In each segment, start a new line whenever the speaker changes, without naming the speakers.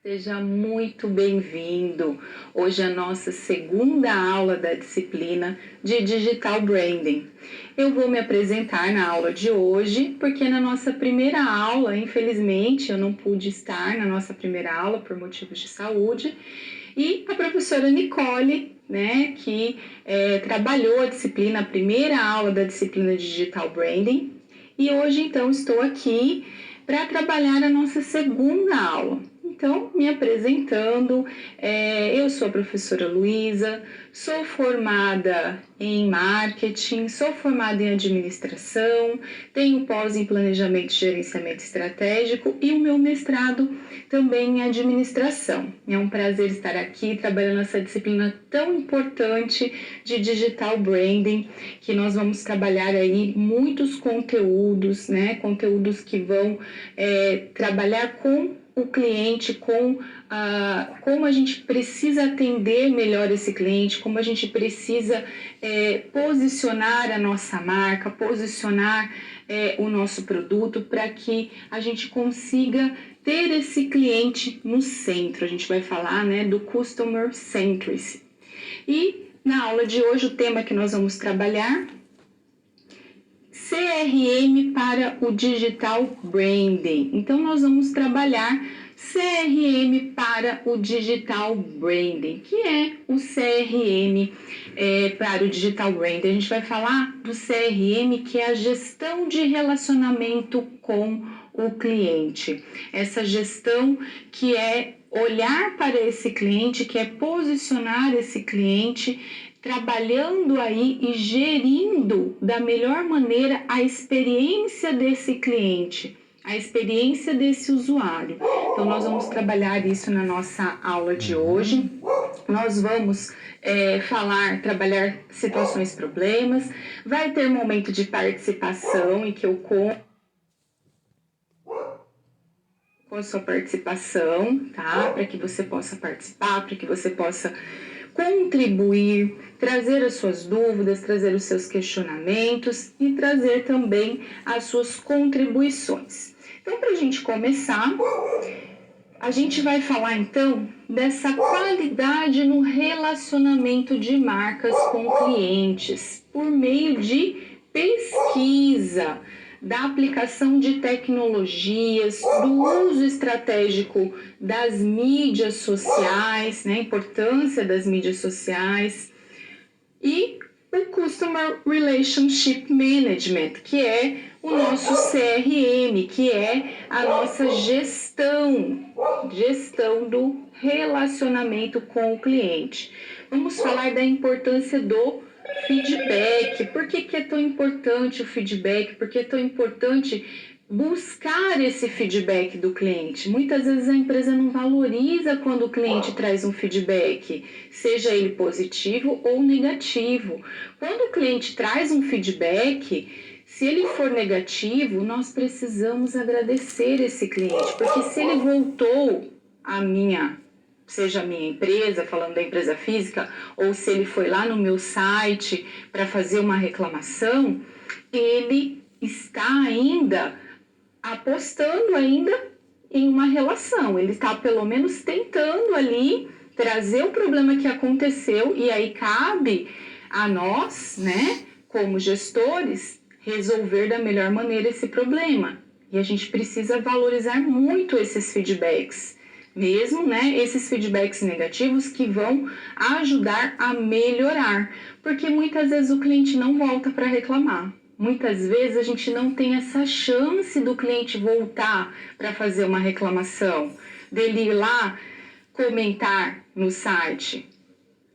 Seja muito bem-vindo! Hoje é a nossa segunda aula da disciplina de Digital Branding. Eu vou me apresentar na aula de hoje, porque na nossa primeira aula, infelizmente, eu não pude estar na nossa primeira aula por motivos de saúde, e a professora Nicole, que trabalhou a disciplina, a primeira aula da disciplina de Digital Branding, e hoje então estou aqui para trabalhar a nossa segunda aula. Então, me apresentando, eu sou a professora Luísa, sou formada em marketing, sou formada em administração, tenho pós em planejamento e gerenciamento estratégico e o meu mestrado também em administração. É um prazer estar aqui trabalhando essa disciplina tão importante de digital branding, que nós vamos trabalhar aí muitos conteúdos, conteúdos que vão trabalhar com o cliente, como a gente precisa atender melhor esse cliente, como a gente precisa posicionar a nossa marca, posicionar o nosso produto para que a gente consiga ter esse cliente no centro. A gente vai falar do Customer Centricity. E na aula de hoje o tema que nós vamos trabalhar: CRM para o Digital Branding. Então, nós vamos trabalhar CRM para o Digital Branding. Que é o CRM para o Digital Branding? A gente vai falar do CRM, que é a gestão de relacionamento com o cliente. Essa gestão que é olhar para esse cliente, que é posicionar esse cliente, trabalhando aí e gerindo da melhor maneira a experiência desse cliente, a experiência desse usuário. Então, nós vamos trabalhar isso na nossa aula de hoje. Nós vamos trabalhar situações, problemas. Vai ter momento de participação em que eu conto com a sua participação, tá? Para que você possa participar, para que você possa contribuir, trazer as suas dúvidas, trazer os seus questionamentos e trazer também as suas contribuições. Então, para a gente começar, a gente vai falar então dessa qualidade no relacionamento de marcas com clientes por meio de pesquisa, da aplicação de tecnologias, do uso estratégico das mídias sociais, a importância das mídias sociais, e o Customer Relationship Management, que é o nosso CRM, que é a nossa gestão do relacionamento com o cliente. Vamos falar da importância do feedback. Por que é tão importante o feedback? Por que é tão importante buscar esse feedback do cliente? Muitas vezes a empresa não valoriza quando o cliente traz um feedback, seja ele positivo ou negativo. Quando o cliente traz um feedback, se ele for negativo, nós precisamos agradecer esse cliente, porque se ele voltou seja a minha empresa, falando da empresa física, ou se ele foi lá no meu site para fazer uma reclamação, ele está ainda apostando em uma relação. Ele está pelo menos tentando ali trazer o problema que aconteceu, e aí cabe a nós, como gestores, resolver da melhor maneira esse problema. E a gente precisa valorizar muito esses feedbacks. Mesmo, esses feedbacks negativos que vão ajudar a melhorar, porque muitas vezes o cliente não volta para reclamar. Muitas vezes a gente não tem essa chance do cliente voltar para fazer uma reclamação, dele ir lá comentar no site.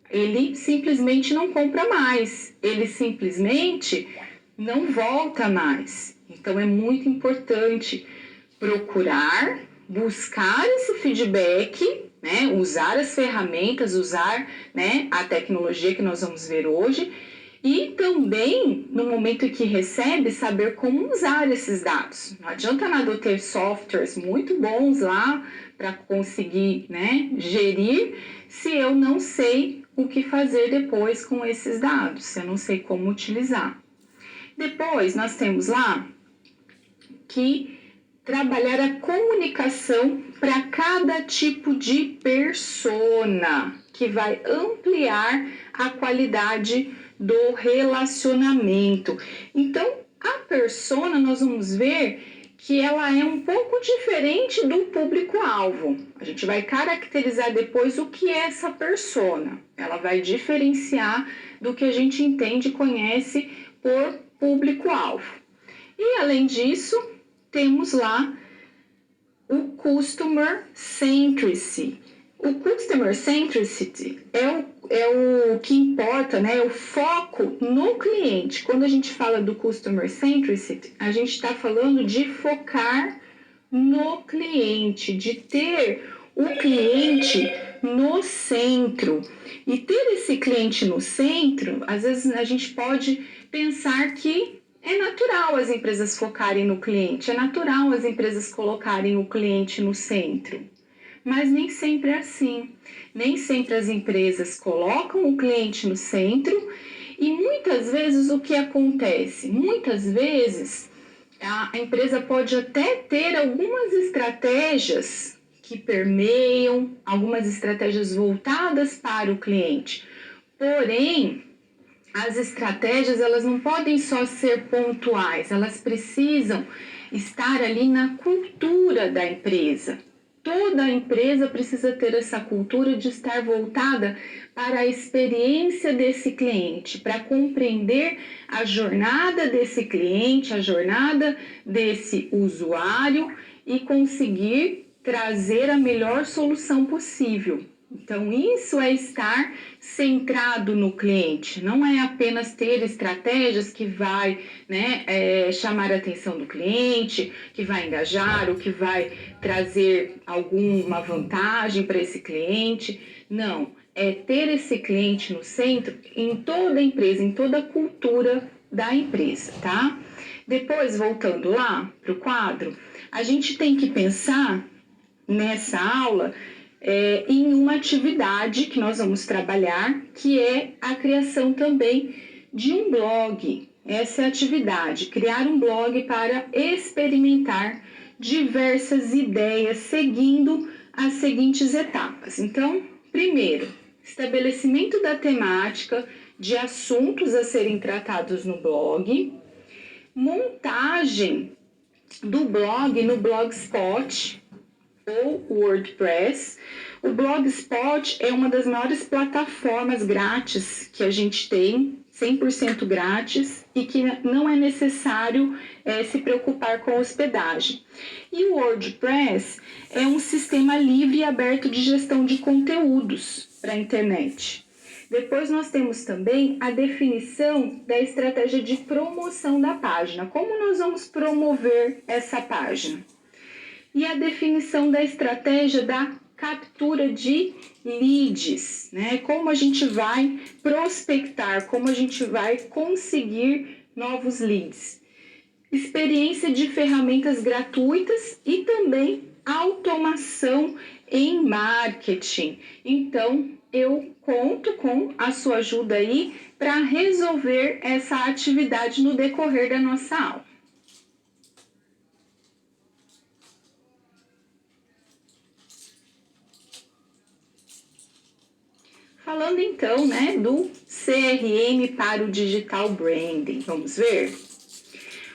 Ele simplesmente não compra mais, ele simplesmente não volta mais. Então é muito importante procurar, buscar esse feedback, usar as ferramentas, usar a tecnologia que nós vamos ver hoje, e também, no momento que recebe, saber como usar esses dados. Não adianta nada eu ter softwares muito bons lá para conseguir gerir, se eu não sei o que fazer depois com esses dados, se eu não sei como utilizar. Depois, nós temos lá que trabalhar a comunicação para cada tipo de persona, que vai ampliar a qualidade do relacionamento. Então, a persona, nós vamos ver que ela é um pouco diferente do público-alvo. A gente vai caracterizar depois o que é essa persona. Ela vai diferenciar do que a gente entende e conhece por público-alvo. E, além disso, temos lá o Customer Centricity. O Customer Centricity é o que importa, né? É o foco no cliente. Quando a gente fala do Customer Centricity, a gente está falando de focar no cliente, de ter o cliente no centro. E ter esse cliente no centro, às vezes a gente pode pensar que é natural as empresas focarem no cliente, é natural as empresas colocarem o cliente no centro. Mas nem sempre é assim. Nem sempre as empresas colocam o cliente no centro e muitas vezes o que acontece? Muitas vezes a empresa pode até ter algumas estratégias que permeiam, algumas estratégias voltadas para o cliente. Porém, as estratégias, elas não podem só ser pontuais, elas precisam estar ali na cultura da empresa. Toda empresa precisa ter essa cultura de estar voltada para a experiência desse cliente, para compreender a jornada desse cliente, a jornada desse usuário e conseguir trazer a melhor solução possível. Então, isso é estar centrado no cliente, não é apenas ter estratégias que vai chamar a atenção do cliente, que vai engajar ou que vai trazer alguma vantagem para esse cliente. Não, é ter esse cliente no centro em toda a empresa, em toda a cultura da empresa, tá? Depois, voltando lá para o quadro, a gente tem que pensar nessa aula em uma atividade que nós vamos trabalhar, que é a criação também de um blog. Essa é a atividade, criar um blog para experimentar diversas ideias, seguindo as seguintes etapas. Então, primeiro, estabelecimento da temática de assuntos a serem tratados no blog, montagem do blog no Blogspot ou WordPress. O Blogspot é uma das maiores plataformas grátis que a gente tem, 100% grátis, e que não é necessário se preocupar com hospedagem. E o WordPress é um sistema livre e aberto de gestão de conteúdos para a internet. Depois nós temos também a definição da estratégia de promoção da página. Como nós vamos promover essa página? E a definição da estratégia da captura de leads, né? Como a gente vai prospectar, como a gente vai conseguir novos leads. Experiência de ferramentas gratuitas e também automação em marketing. Então, eu conto com a sua ajuda aí para resolver essa atividade no decorrer da nossa aula. Falando então, do CRM para o Digital Branding, vamos ver?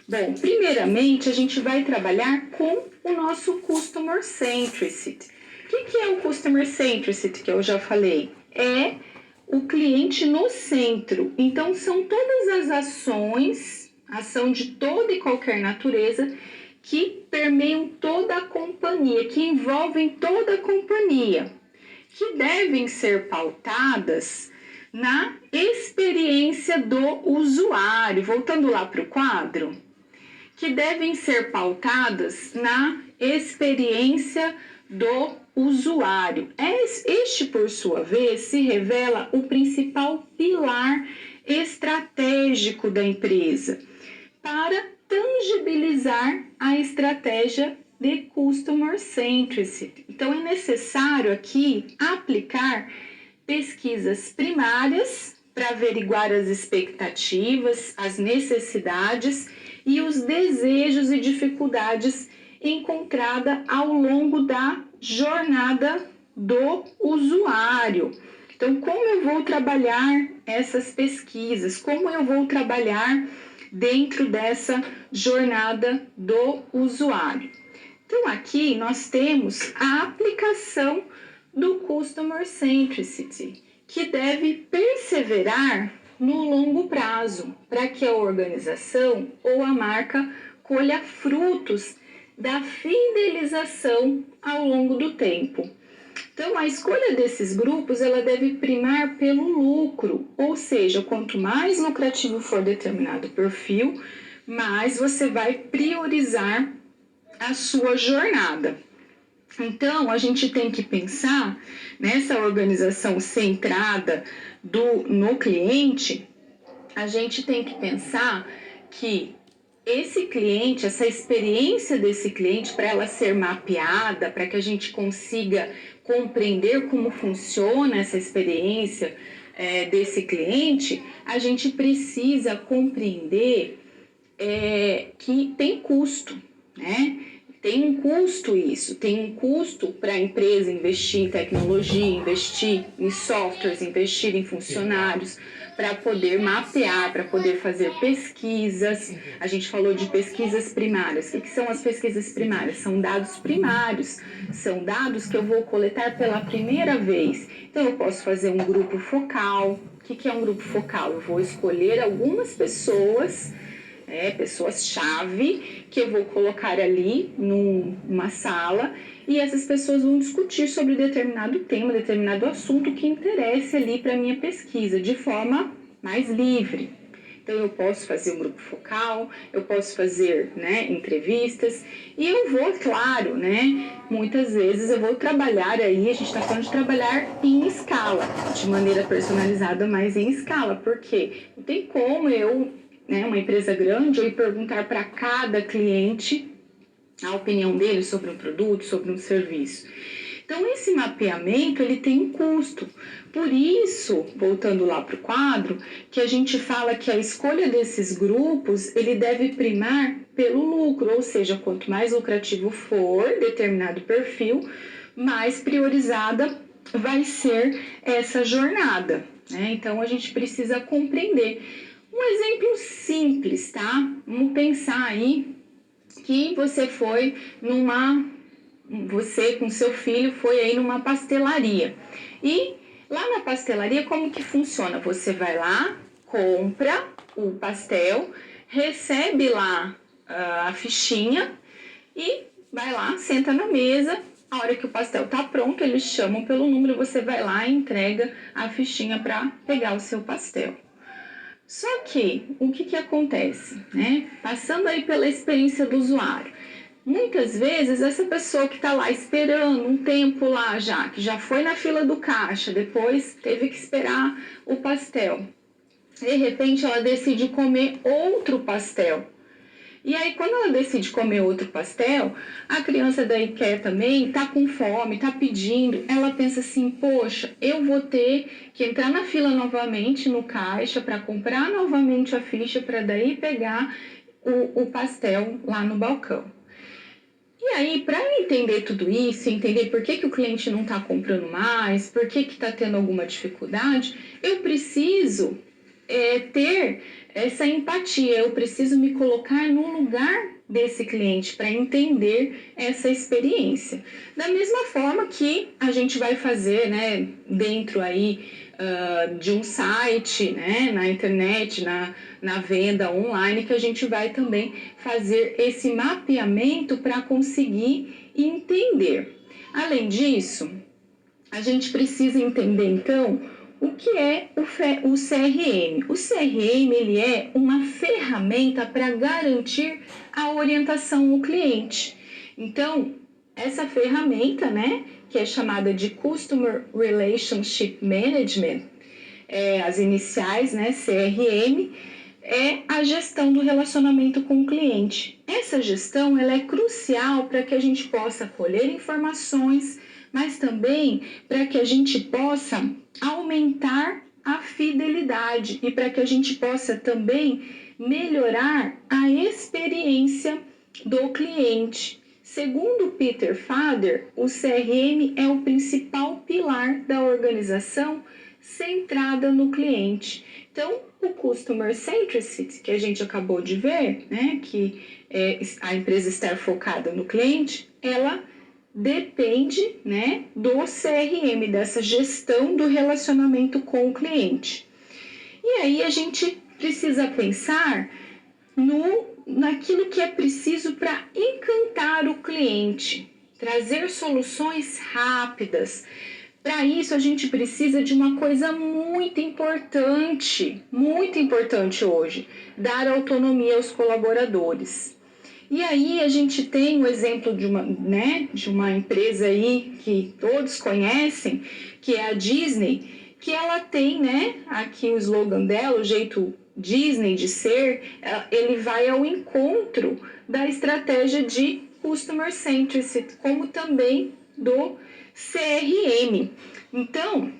Bom, primeiramente a gente vai trabalhar com o nosso Customer Centricity. O que é o Customer Centricity que eu já falei? É o cliente no centro. Então, são todas as ações, ação de toda e qualquer natureza, que permeiam toda a companhia, que envolvem toda a companhia, que devem ser pautadas na experiência do usuário. Voltando lá para o quadro, que devem ser pautadas na experiência do usuário. Este, por sua vez, se revela o principal pilar estratégico da empresa para tangibilizar a estratégia de Customer Centricity. Então, é necessário aqui aplicar pesquisas primárias para averiguar as expectativas, as necessidades e os desejos e dificuldades encontrada ao longo da jornada do usuário. Então, como eu vou trabalhar essas pesquisas? Como eu vou trabalhar dentro dessa jornada do usuário? Então, aqui nós temos a aplicação do Customer Centricity, que deve perseverar no longo prazo, para que a organização ou a marca colha frutos da fidelização ao longo do tempo. Então, a escolha desses grupos, ela deve primar pelo lucro, ou seja, quanto mais lucrativo for determinado perfil, mais você vai priorizar a sua jornada. Então, a gente tem que pensar nessa organização centrada no cliente, a gente tem que pensar que esse cliente, essa experiência desse cliente, para ela ser mapeada, para que a gente consiga compreender como funciona essa experiência desse cliente, a gente precisa compreender que tem custo, né? Tem um custo isso, tem um custo para a empresa investir em tecnologia, investir em softwares, investir em funcionários, para poder mapear, para poder fazer pesquisas. A gente falou de pesquisas primárias. O que são as pesquisas primárias? São dados primários, são dados que eu vou coletar pela primeira vez. Então, eu posso fazer um grupo focal. O que é um grupo focal? Eu vou escolher algumas pessoas, pessoas-chave, que eu vou colocar ali numa sala, e essas pessoas vão discutir sobre determinado tema, determinado assunto que interesse ali para a minha pesquisa, de forma mais livre. Então, eu posso fazer um grupo focal, eu posso fazer entrevistas, e eu vou, claro, muitas vezes eu vou trabalhar aí, a gente está falando de trabalhar em escala, de maneira personalizada, mas em escala, porque não tem como eu, uma empresa grande, eu ir perguntar para cada cliente a opinião dele sobre um produto, sobre um serviço. Então, esse mapeamento, ele tem um custo. Por isso, voltando lá para o quadro, que a gente fala que a escolha desses grupos, ele deve primar pelo lucro, ou seja, quanto mais lucrativo for determinado perfil, mais priorizada vai ser essa jornada, Então, a gente precisa compreender. Um exemplo simples, tá? Vamos pensar aí que você com seu filho foi aí numa pastelaria. E lá na pastelaria, como que funciona? Você vai lá, compra o pastel, recebe lá a fichinha e vai lá, senta na mesa. A hora que o pastel tá pronto, eles chamam pelo número, você vai lá e entrega a fichinha para pegar o seu pastel. Só que, o que acontece, Passando aí pela experiência do usuário, muitas vezes essa pessoa que está lá esperando um tempo lá que já foi na fila do caixa, depois teve que esperar o pastel, de repente ela decide comer outro pastel. E aí, quando ela decide comer outro pastel, a criança daí quer também, tá com fome, tá pedindo, ela pensa assim, poxa, eu vou ter que entrar na fila novamente no caixa para comprar novamente a ficha para daí pegar o pastel lá no balcão. E aí, para entender tudo isso, entender por que o cliente não está comprando mais, por que está tendo alguma dificuldade, eu preciso ter essa empatia, eu preciso me colocar no lugar desse cliente para entender essa experiência. Da mesma forma que a gente vai fazer, dentro aí de um site, na internet, na venda online, que a gente vai também fazer esse mapeamento para conseguir entender. Além disso, a gente precisa entender, então, o que é o CRM. O CRM, ele é uma ferramenta para garantir a orientação ao cliente. Então, essa ferramenta, que é chamada de Customer Relationship Management, as iniciais, CRM, é a gestão do relacionamento com o cliente. Essa gestão, ela é crucial para que a gente possa colher informações, mas também para que a gente possa aumentar a fidelidade e para que a gente possa também melhorar a experiência do cliente, Segundo Peter Fader, o CRM é o principal pilar da organização centrada no cliente. Então, o Customer Centricity, que a gente acabou de ver, né, que a empresa estar focada no cliente, ela depende, né, do CRM, dessa gestão do relacionamento com o cliente. E aí a gente precisa pensar naquilo que é preciso para encantar o cliente, trazer soluções rápidas. Para isso, a gente precisa de uma coisa muito importante hoje: dar autonomia aos colaboradores. E aí a gente tem o exemplo de uma empresa aí que todos conhecem, que é a Disney, que ela tem, né, aqui o slogan dela, o jeito Disney de ser, ele vai ao encontro da estratégia de Customer Centricity, como também do CRM. Então,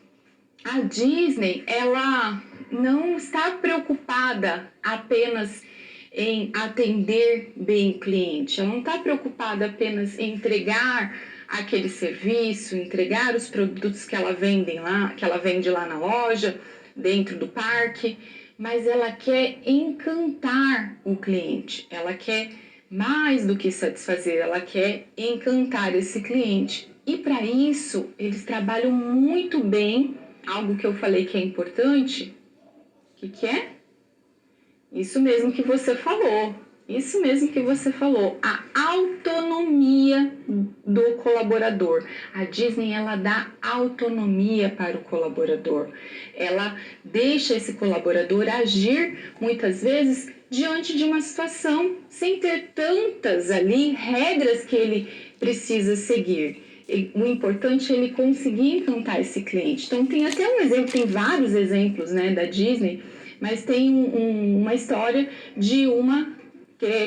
a Disney, ela não está preocupada apenas em atender bem o cliente, ela não está preocupada apenas em entregar aquele serviço, entregar os produtos que ela vende lá na loja, dentro do parque, mas ela quer encantar o cliente, ela quer mais do que satisfazer, ela quer encantar esse cliente. E para isso, eles trabalham muito bem algo que eu falei que é importante. O que é? Isso mesmo que você falou. Isso mesmo que você falou, a autonomia do colaborador. A Disney, ela dá autonomia para o colaborador. Ela deixa esse colaborador agir, muitas vezes, diante de uma situação, sem ter tantas ali regras que ele precisa seguir. O importante é ele conseguir encantar esse cliente. Então, tem até um exemplo, tem vários exemplos, né, da Disney, mas tem uma história de uma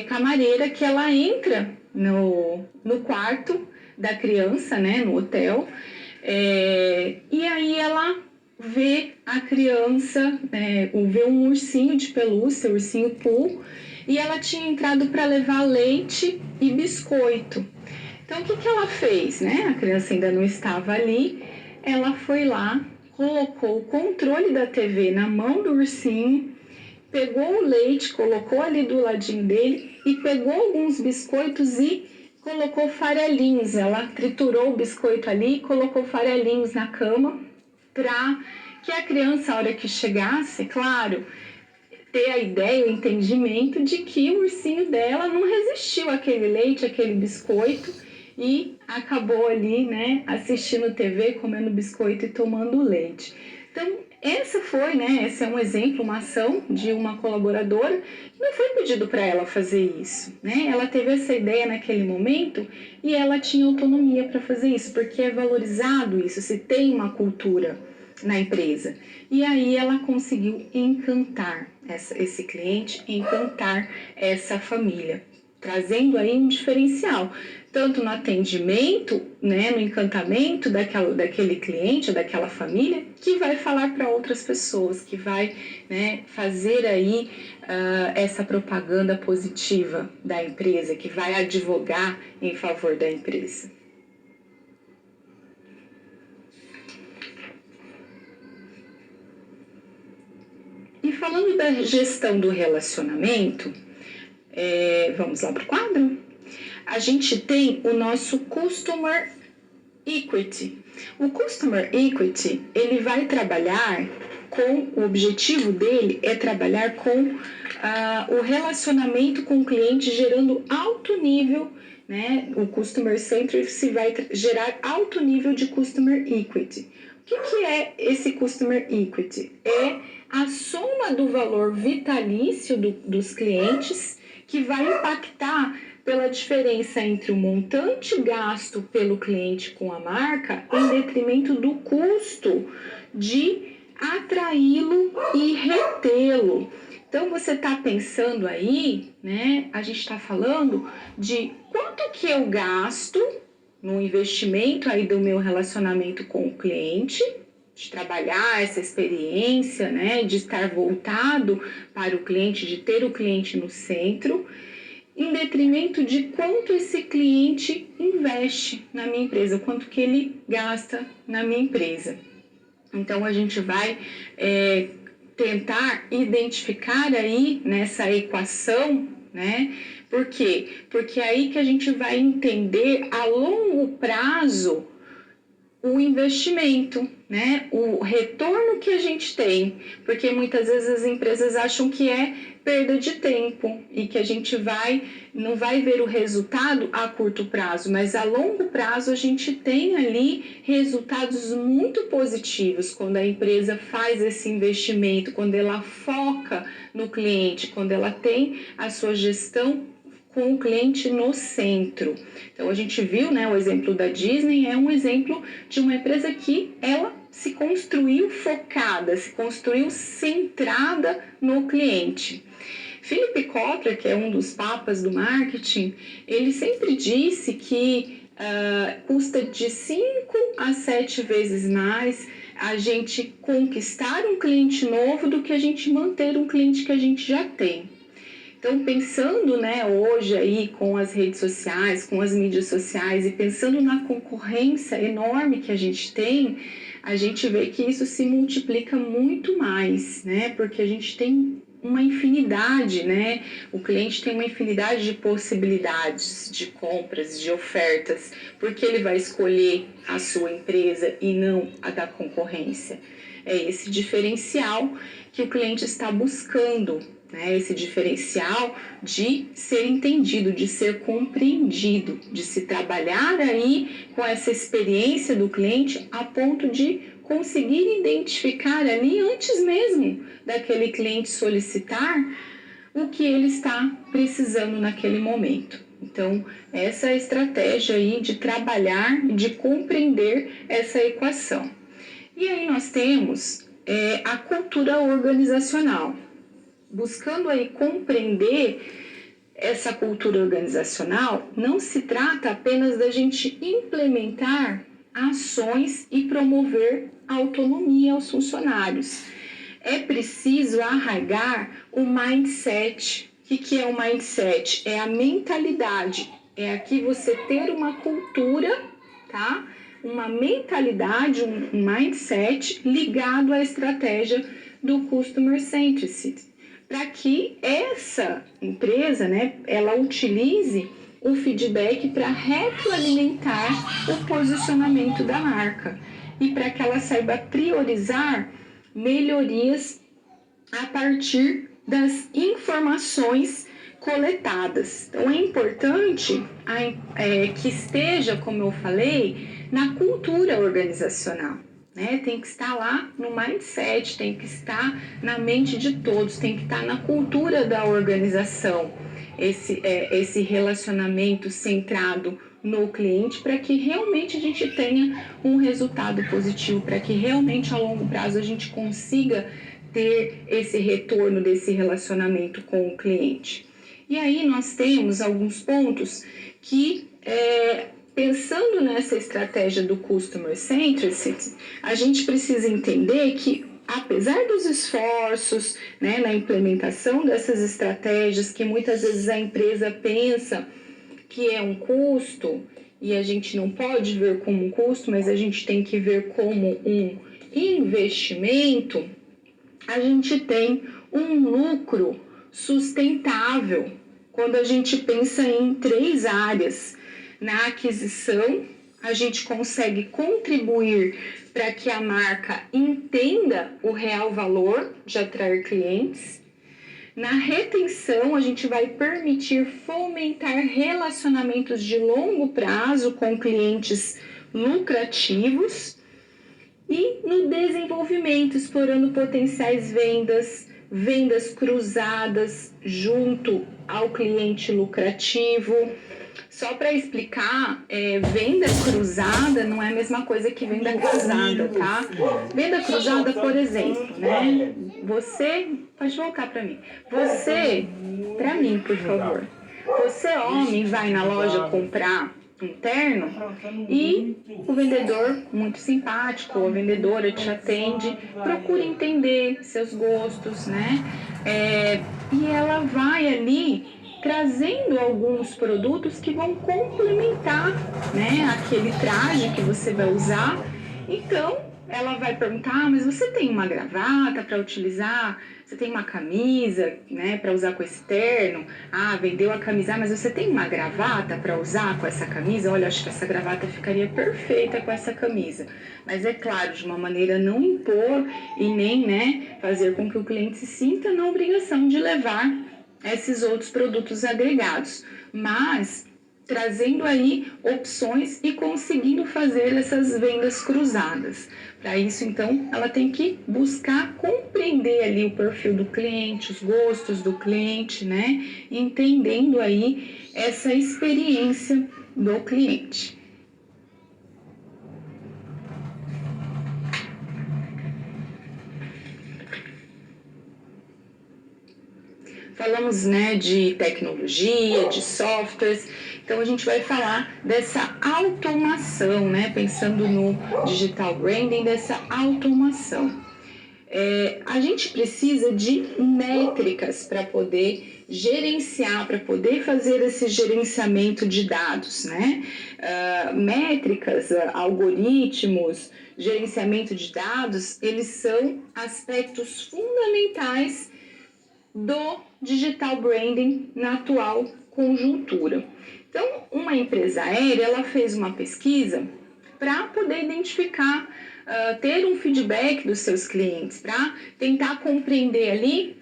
camareira que ela entra no quarto da criança, né, no hotel, e aí ela vê a criança, vê um ursinho de pelúcia, ursinho Pooh, e ela tinha entrado para levar leite e biscoito. Então, o que ela fez, né? A criança ainda não estava ali, ela foi lá, colocou o controle da TV na mão do ursinho, pegou o leite, colocou ali do ladinho dele e pegou alguns biscoitos e colocou farelinhos. Ela triturou o biscoito ali e colocou farelinhos na cama para que a criança, a hora que chegasse, claro, ter a ideia, o entendimento de que o ursinho dela não resistiu àquele leite, àquele biscoito e acabou ali, né, assistindo TV, comendo biscoito e tomando leite. Então, esse é um exemplo, uma ação de uma colaboradora. Não foi pedido para ela fazer isso, né? Ela teve essa ideia naquele momento e ela tinha autonomia para fazer isso, porque é valorizado isso, se tem uma cultura na empresa. E aí ela conseguiu encantar esse cliente, encantar essa família, trazendo aí um diferencial, tanto no atendimento, né, no encantamento daquele cliente, daquela família, que vai falar para outras pessoas, que vai, né, fazer aí essa propaganda positiva da empresa, que vai advogar em favor da empresa. E falando da gestão do relacionamento, vamos lá para o quadro? A gente tem o nosso Customer Equity. O Customer Equity, ele vai trabalhar o objetivo dele é trabalhar com o relacionamento com o cliente, gerando alto nível, né? O Customer Centricity vai gerar alto nível de Customer Equity. O que é esse Customer Equity? É a soma do valor vitalício dos clientes que vai impactar pela diferença entre o montante gasto pelo cliente com a marca em detrimento do custo de atraí-lo e retê-lo. Então, você está pensando aí, né? A gente está falando de quanto que eu gasto no investimento aí do meu relacionamento com o cliente, de trabalhar essa experiência, né? De estar voltado para o cliente, de ter o cliente no centro. em detrimento de quanto esse cliente investe na minha empresa, quanto que ele gasta na minha empresa. Então, a gente vai tentar identificar aí nessa equação, né? Por quê? Porque é aí que a gente vai entender a longo prazo o investimento, né? O retorno que a gente tem, porque muitas vezes as empresas acham que é perda de tempo e que a gente não vai ver o resultado a curto prazo, mas a longo prazo a gente tem ali resultados muito positivos quando a empresa faz esse investimento, quando ela foca no cliente, quando ela tem a sua gestão com o cliente no centro. Então a gente viu, né, o exemplo da Disney é um exemplo de uma empresa que ela se construiu focada, se construiu centrada no cliente. Philip Kotler, que é um dos papas do marketing, ele sempre disse que custa de 5 a 7 vezes mais a gente conquistar um cliente novo do que a gente manter um cliente que a gente já tem. Então, pensando, né, hoje aí com as redes sociais, com as mídias sociais e pensando na concorrência enorme que a gente tem, a gente vê que isso se multiplica muito mais, né? Porque a gente tem uma infinidade, né? O cliente tem uma infinidade de possibilidades de compras, de ofertas, porque ele vai escolher a sua empresa e não a da concorrência. É esse diferencial que o cliente está buscando, né? Esse diferencial de ser entendido, de ser compreendido, de se trabalhar aí com essa experiência do cliente a ponto de conseguir identificar ali antes mesmo daquele cliente solicitar o que ele está precisando naquele momento. Então, essa é a estratégia aí de trabalhar, de compreender essa equação. E aí nós temos a cultura organizacional. Buscando aí compreender essa cultura organizacional, não se trata apenas da gente implementar ações e promover autonomia aos funcionários. É preciso arraigar o mindset. O que é o mindset? É a mentalidade. É aqui você ter uma cultura, tá? Uma mentalidade, um mindset ligado à estratégia do Customer Centricity, para que essa empresa, né, ela utilize o feedback para retroalimentar o posicionamento da marca e para que ela saiba priorizar melhorias a partir das informações coletadas. Então é importante que esteja, como eu falei, na cultura organizacional. Né? Tem que estar lá no mindset, tem que estar na mente de todos, tem que estar na cultura da organização, esse relacionamento centrado no cliente para que realmente a gente tenha um resultado positivo, para que realmente a longo prazo a gente consiga ter esse retorno desse relacionamento com o cliente. E aí nós temos alguns pontos que, pensando nessa estratégia do Customer Centricity, a gente precisa entender que, apesar dos esforços, né, na implementação dessas estratégias, que muitas vezes a empresa pensa que é um custo, e a gente não pode ver como um custo, mas a gente tem que ver como um investimento, a gente tem um lucro sustentável quando a gente pensa em 3 áreas. Na aquisição, a gente consegue contribuir para que a marca entenda o real valor de atrair clientes. Na retenção, a gente vai permitir fomentar relacionamentos de longo prazo com clientes lucrativos. E no desenvolvimento, explorando potenciais vendas cruzadas junto ao cliente lucrativo. Só para explicar, venda cruzada não é a mesma coisa que venda casada, tá? Venda cruzada, por exemplo, né? Você, pode voltar para mim. Você, para mim, por favor. Você, homem, vai na loja comprar um terno e o vendedor, muito simpático, a vendedora te atende, procura entender seus gostos, né? E ela vai ali trazendo alguns produtos que vão complementar, né, aquele traje que você vai usar. Então, ela vai perguntar, mas você tem uma gravata para utilizar? Você tem uma camisa, né, para usar com esse terno? Ah, vendeu a camisa, mas você tem uma gravata para usar com essa camisa? Olha, acho que essa gravata ficaria perfeita com essa camisa. Mas é claro, de uma maneira não impor e nem, né, fazer com que o cliente se sinta na obrigação de levar esses outros produtos agregados, mas trazendo aí opções e conseguindo fazer essas vendas cruzadas. Para isso, então, ela tem que buscar compreender ali o perfil do cliente, os gostos do cliente, né? Entendendo aí essa experiência do cliente. Falamos, né, de tecnologia, de softwares, então a gente vai falar dessa automação, né, pensando no digital branding, dessa automação. A gente precisa de métricas para poder gerenciar, para poder fazer esse gerenciamento de dados, né? Métricas, algoritmos, gerenciamento de dados, eles são aspectos fundamentais do digital branding na atual conjuntura. Então, uma empresa aérea, ela fez uma pesquisa para poder identificar, ter um feedback dos seus clientes, para tentar compreender ali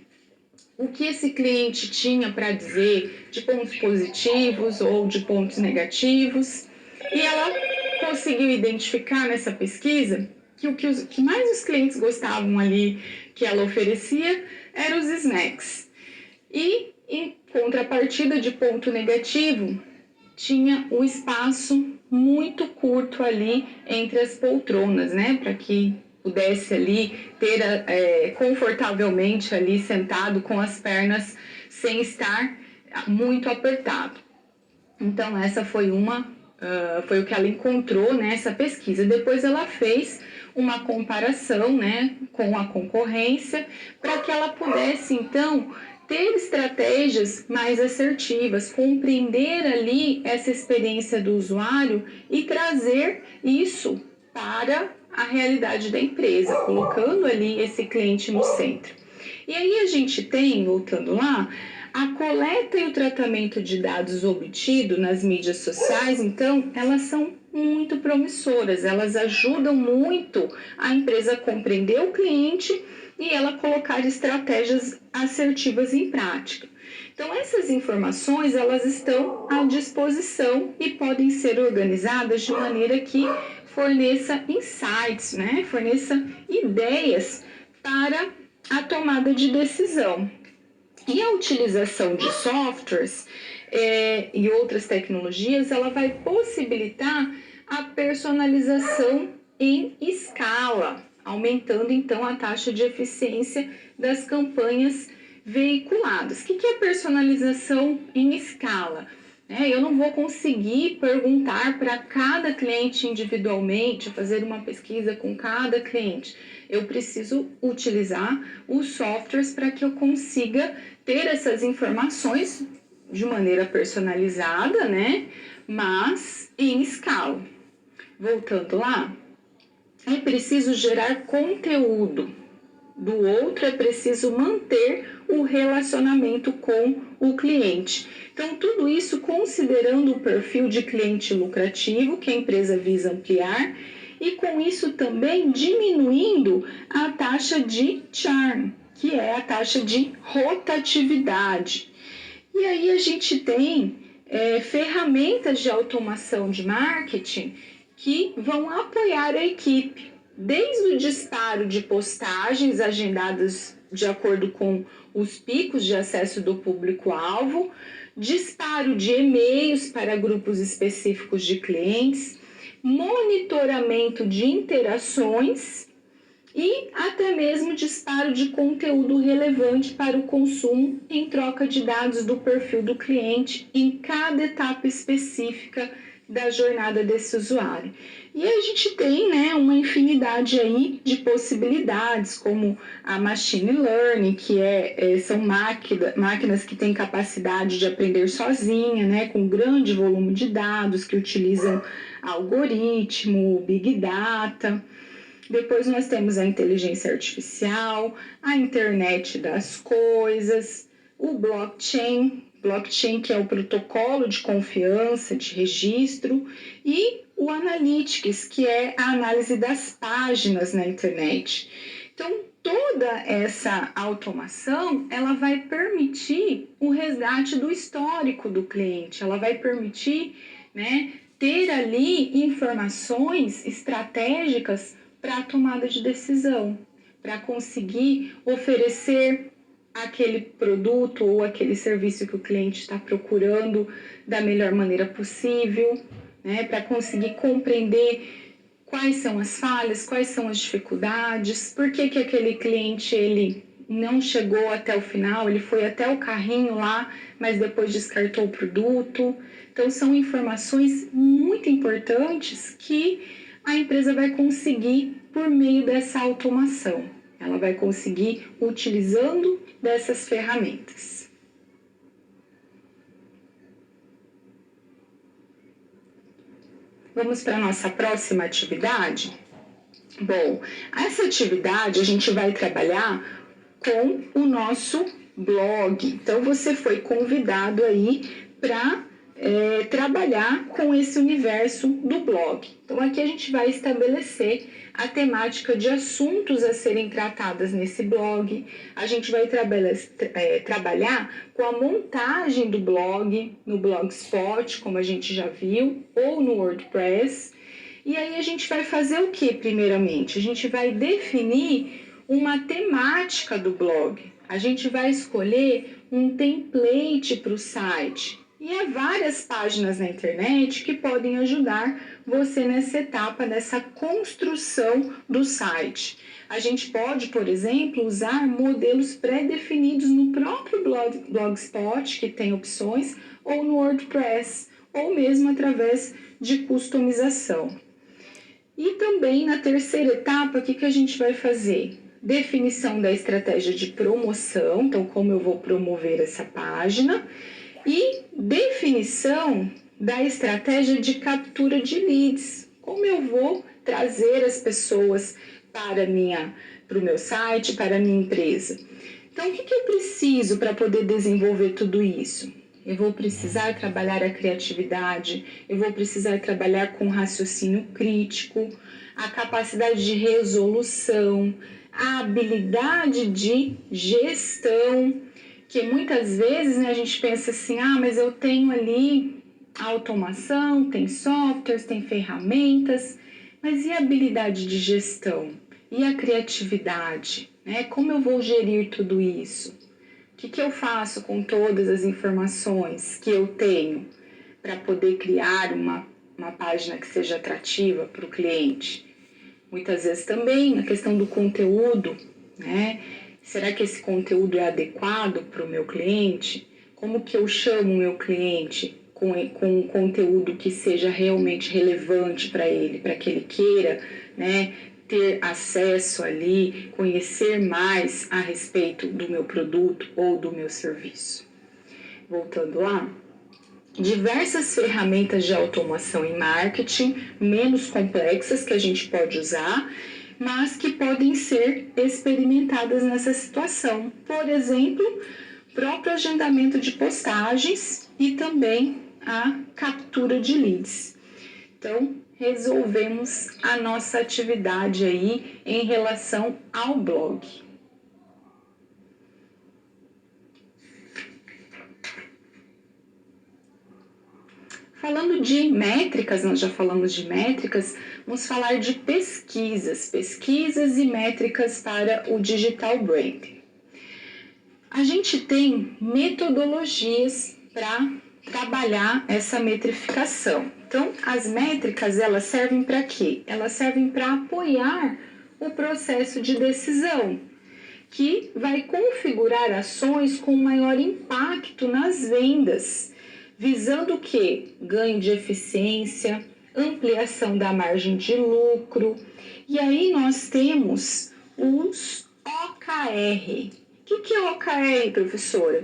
o que esse cliente tinha para dizer de pontos positivos ou de pontos negativos. E ela conseguiu identificar nessa pesquisa que o que mais os clientes gostavam ali que ela oferecia eram os snacks. E, em contrapartida de ponto negativo, tinha o espaço muito curto ali entre as poltronas, né? Para que pudesse ali ter confortavelmente ali sentado com as pernas sem estar muito apertado. Então, essa foi foi o que ela encontrou nessa pesquisa. Depois ela fez uma comparação, né, com a concorrência, para que ela pudesse, então, ter estratégias mais assertivas, compreender ali essa experiência do usuário e trazer isso para a realidade da empresa, colocando ali esse cliente no centro. E aí a gente tem, voltando lá, a coleta e o tratamento de dados obtido nas mídias sociais, então, elas são muito promissoras, elas ajudam muito a empresa a compreender o cliente e ela colocar estratégias assertivas em prática. Então, essas informações, elas estão à disposição e podem ser organizadas de maneira que forneça insights, né? Forneça ideias para a tomada de decisão. E a utilização de softwares e outras tecnologias, ela vai possibilitar a personalização em escala, aumentando então a taxa de eficiência das campanhas veiculadas. O que é personalização em escala? Eu não vou conseguir perguntar para cada cliente individualmente, fazer uma pesquisa com cada cliente. Eu preciso utilizar os softwares para que eu consiga ter essas informações de maneira personalizada, né? Mas em escala. Voltando lá, é preciso gerar conteúdo. Do outro, é preciso manter o relacionamento com o cliente. Então, tudo isso considerando o perfil de cliente lucrativo que a empresa visa ampliar e com isso também diminuindo a taxa de churn, que é a taxa de rotatividade. E aí a gente tem ferramentas de automação de marketing que vão apoiar a equipe, desde o disparo de postagens agendadas de acordo com os picos de acesso do público-alvo, disparo de e-mails para grupos específicos de clientes, monitoramento de interações e até mesmo disparo de conteúdo relevante para o consumo em troca de dados do perfil do cliente em cada etapa específica da jornada desse usuário. E a gente tem, né, uma infinidade aí de possibilidades, como a machine learning, que são máquinas que têm capacidade de aprender sozinha, né, com grande volume de dados, que utilizam algoritmo, big data. Depois nós temos a inteligência artificial, a internet das coisas, o blockchain, que é o protocolo de confiança, de registro, e o Analytics, que é a análise das páginas na internet. Então, toda essa automação, ela vai permitir o resgate do histórico do cliente, ela vai permitir, né, ter ali informações estratégicas para a tomada de decisão, para conseguir oferecer aquele produto ou aquele serviço que o cliente está procurando da melhor maneira possível, né, para conseguir compreender quais são as falhas, quais são as dificuldades, por que aquele cliente ele não chegou até o final, ele foi até o carrinho lá, mas depois descartou o produto. Então, são informações muito importantes que a empresa vai conseguir por meio dessa automação. Ela vai conseguir utilizando dessas ferramentas. Vamos para a nossa próxima atividade? Bom, essa atividade a gente vai trabalhar com o nosso blog. Então, você foi convidado aí para trabalhar com esse universo do blog. Então, aqui a gente vai estabelecer a temática de assuntos a serem tratadas nesse blog. A gente vai trabalhar com a montagem do blog no Blogspot, como a gente já viu, ou no WordPress. E aí a gente vai fazer o que, primeiramente? A gente vai definir uma temática do blog. A gente vai escolher um template para o site. E há várias páginas na internet que podem ajudar você nessa etapa, nessa construção do site. A gente pode, por exemplo, usar modelos pré-definidos no próprio Blogspot, que tem opções, ou no WordPress, ou mesmo através de customização. E também na terceira etapa, o que a gente vai fazer? Definição da estratégia de promoção, então como eu vou promover essa página, e definição da estratégia de captura de leads, como eu vou trazer as pessoas para o meu site, para a minha empresa. Então, o que eu preciso para poder desenvolver tudo isso? Eu vou precisar trabalhar a criatividade, eu vou precisar trabalhar com raciocínio crítico, a capacidade de resolução, a habilidade de gestão, que muitas vezes, né, a gente pensa assim, mas eu tenho ali a automação, tem softwares, tem ferramentas, mas e a habilidade de gestão? E a criatividade? Né? Como eu vou gerir tudo isso? O que eu faço com todas as informações que eu tenho para poder criar uma página que seja atrativa para o cliente? Muitas vezes também a questão do conteúdo, né? Será que esse conteúdo é adequado para o meu cliente? Como que eu chamo o meu cliente com um conteúdo que seja realmente relevante para ele, para que ele queira, né, ter acesso ali, conhecer mais a respeito do meu produto ou do meu serviço? Voltando lá, diversas ferramentas de automação em marketing, menos complexas que a gente pode usar, mas que podem ser experimentadas nessa situação. Por exemplo, próprio agendamento de postagens e também a captura de leads. Então, resolvemos a nossa atividade aí em relação ao blog. Falando de métricas, nós já falamos de métricas, vamos falar de pesquisas e métricas para o digital branding. A gente tem metodologias para trabalhar essa metrificação. Então, as métricas, elas servem para quê? Elas servem para apoiar o processo de decisão, que vai configurar ações com maior impacto nas vendas, visando o quê? Ganho de eficiência, ampliação da margem de lucro. E aí nós temos os OKR. O que é OKR, professora?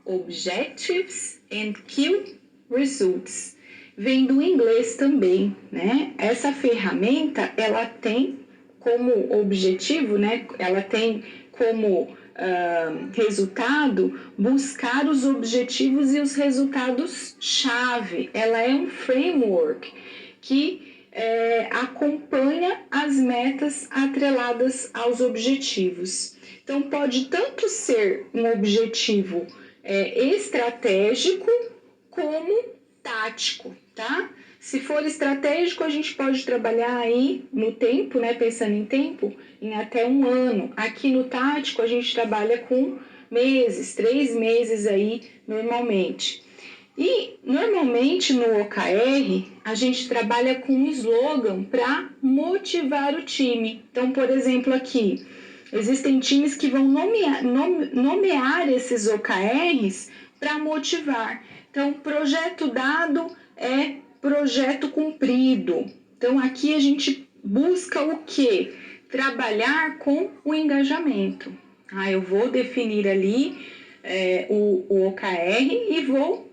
Objectives and Key Results. Vem do inglês também, né? Essa ferramenta, ela tem como objetivo, né? Ela tem como resultado buscar os objetivos e os resultados-chave. Ela é um framework que acompanha as metas atreladas aos objetivos. Então, pode tanto ser um objetivo estratégico como tático, tá? Se for estratégico, a gente pode trabalhar aí no tempo, né? Pensando em tempo, em até 1 ano. Aqui no tático, a gente trabalha com meses, 3 meses aí, normalmente. E, normalmente, no OKR, a gente trabalha com um slogan para motivar o time. Então, por exemplo, aqui, existem times que vão nomear esses OKRs para motivar. Então, projeto dado é projeto cumprido. Então, aqui a gente busca o quê? Trabalhar com o engajamento. Eu vou definir ali o OKR e vou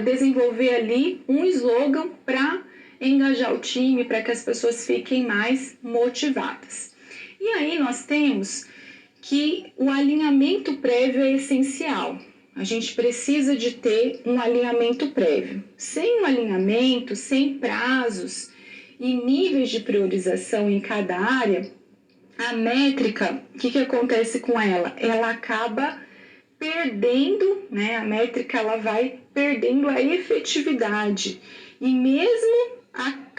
desenvolver ali um slogan para engajar o time, para que as pessoas fiquem mais motivadas. E aí nós temos que o alinhamento prévio é essencial. A gente precisa de ter um alinhamento prévio. Sem um alinhamento, sem prazos e níveis de priorização em cada área, a métrica, o que acontece com ela? Ela acaba perdendo, né? A métrica ela vai perdendo a efetividade e mesmo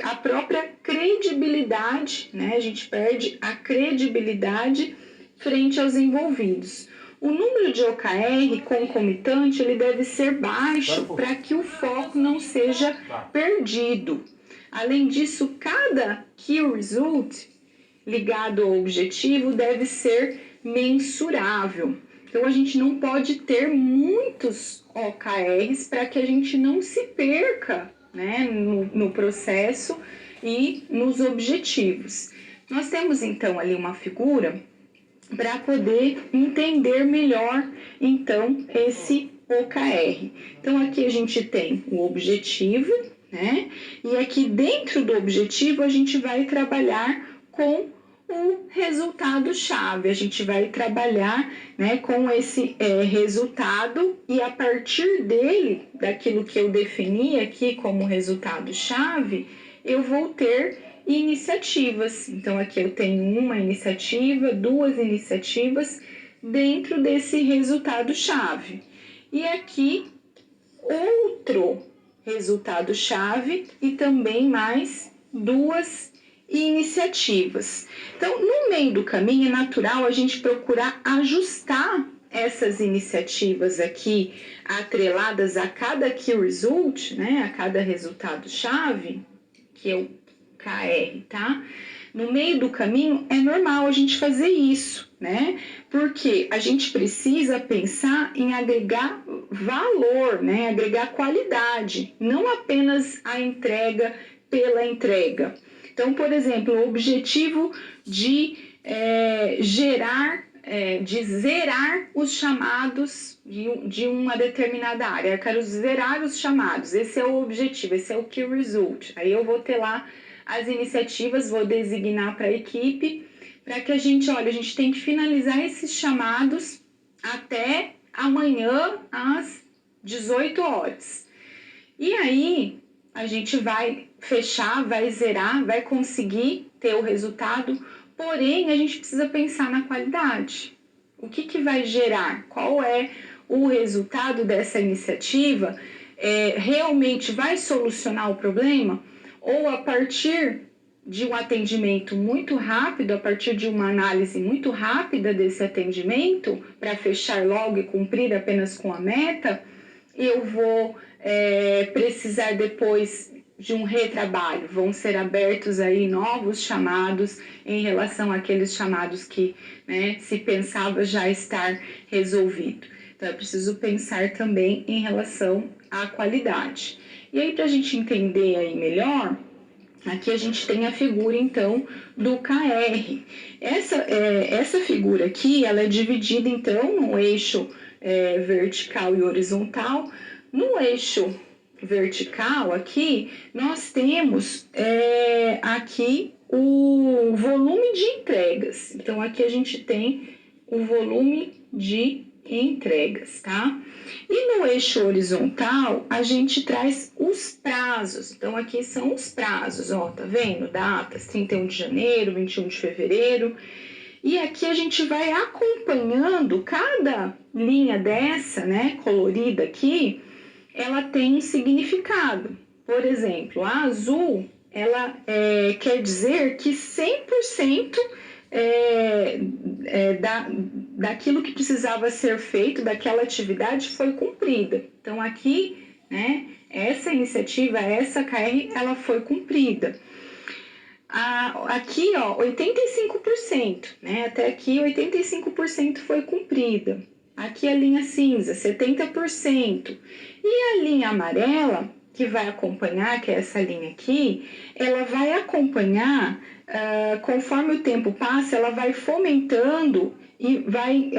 a própria credibilidade, né? A gente perde a credibilidade frente aos envolvidos. O número de OKR concomitante ele deve ser baixo para que o foco não seja perdido. Além disso, cada Key Result ligado ao objetivo deve ser mensurável. Então, a gente não pode ter muitos OKRs para que a gente não se perca, né, no processo e nos objetivos. Nós temos, então, ali uma figura para poder entender melhor, então, esse OKR. Então, aqui a gente tem o objetivo, né? E aqui dentro do objetivo a gente vai trabalhar com o resultado-chave. A gente vai trabalhar, né, com esse resultado e a partir dele, daquilo que eu defini aqui como resultado-chave, eu vou ter iniciativas. Então, aqui eu tenho uma iniciativa, 2 iniciativas dentro desse resultado-chave. E aqui, outro resultado-chave e também mais 2 iniciativas. Então, no meio do caminho, é natural a gente procurar ajustar essas iniciativas aqui atreladas a cada Key Result, né, a cada resultado-chave, que é o KR, tá? No meio do caminho é normal a gente fazer isso, né? Porque a gente precisa pensar em agregar valor, né? Agregar qualidade, não apenas a entrega pela entrega. Então, por exemplo, o objetivo de zerar os chamados de uma determinada área. Eu quero zerar os chamados, esse é o objetivo, esse é o Key Result. Aí eu vou ter lá as iniciativas, vou designar para a equipe, para que a gente tem que finalizar esses chamados até amanhã às 18 horas. E aí a gente vai fechar, vai zerar, vai conseguir ter o resultado, porém a gente precisa pensar na qualidade. O que vai gerar? Qual é o resultado dessa iniciativa? Realmente vai solucionar o problema? Ou a partir de um atendimento muito rápido, a partir de uma análise muito rápida desse atendimento, para fechar logo e cumprir apenas com a meta, eu vou precisar depois de um retrabalho, vão ser abertos aí novos chamados em relação àqueles chamados que, né, se pensava já estar resolvido. Então, é preciso pensar também em relação à qualidade. E aí, para a gente entender aí melhor, aqui a gente tem a figura, então, do KR. Essa figura aqui, ela é dividida, então, no eixo vertical e horizontal. No eixo vertical, aqui, nós temos aqui o volume de entregas. Então, aqui a gente tem o volume de entregas, tá? E no eixo horizontal, a gente traz os prazos. Então, aqui são os prazos, ó, tá vendo? Datas, 31 de janeiro, 21 de fevereiro. E aqui a gente vai acompanhando cada linha dessa, né, colorida aqui, ela tem um significado. Por exemplo, a azul, ela quer dizer que 100% daquilo que precisava ser feito, daquela atividade, foi cumprida. Então, aqui, né, essa iniciativa, essa KR, ela foi cumprida. Aqui, ó, 85%, né, até aqui 85% foi cumprida. Aqui a linha cinza, 70%. E a linha amarela, que vai acompanhar, que é essa linha aqui, ela vai acompanhar, conforme o tempo passa, ela vai fomentando e vai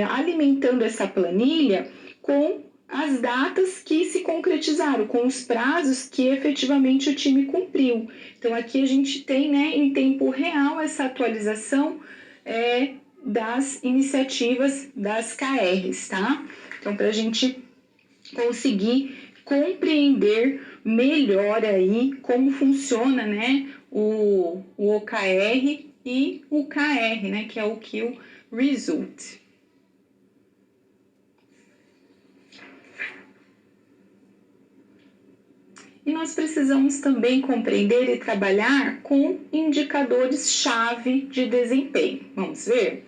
alimentando essa planilha com as datas que se concretizaram, com os prazos que efetivamente o time cumpriu. Então, aqui a gente tem, né, em tempo real essa atualização das iniciativas das KRs, tá? Então, para a gente conseguir compreender melhor aí como funciona, né, o OKR e o KR, né, que é o Key Result. E nós precisamos também compreender e trabalhar com indicadores-chave de desempenho. Vamos ver?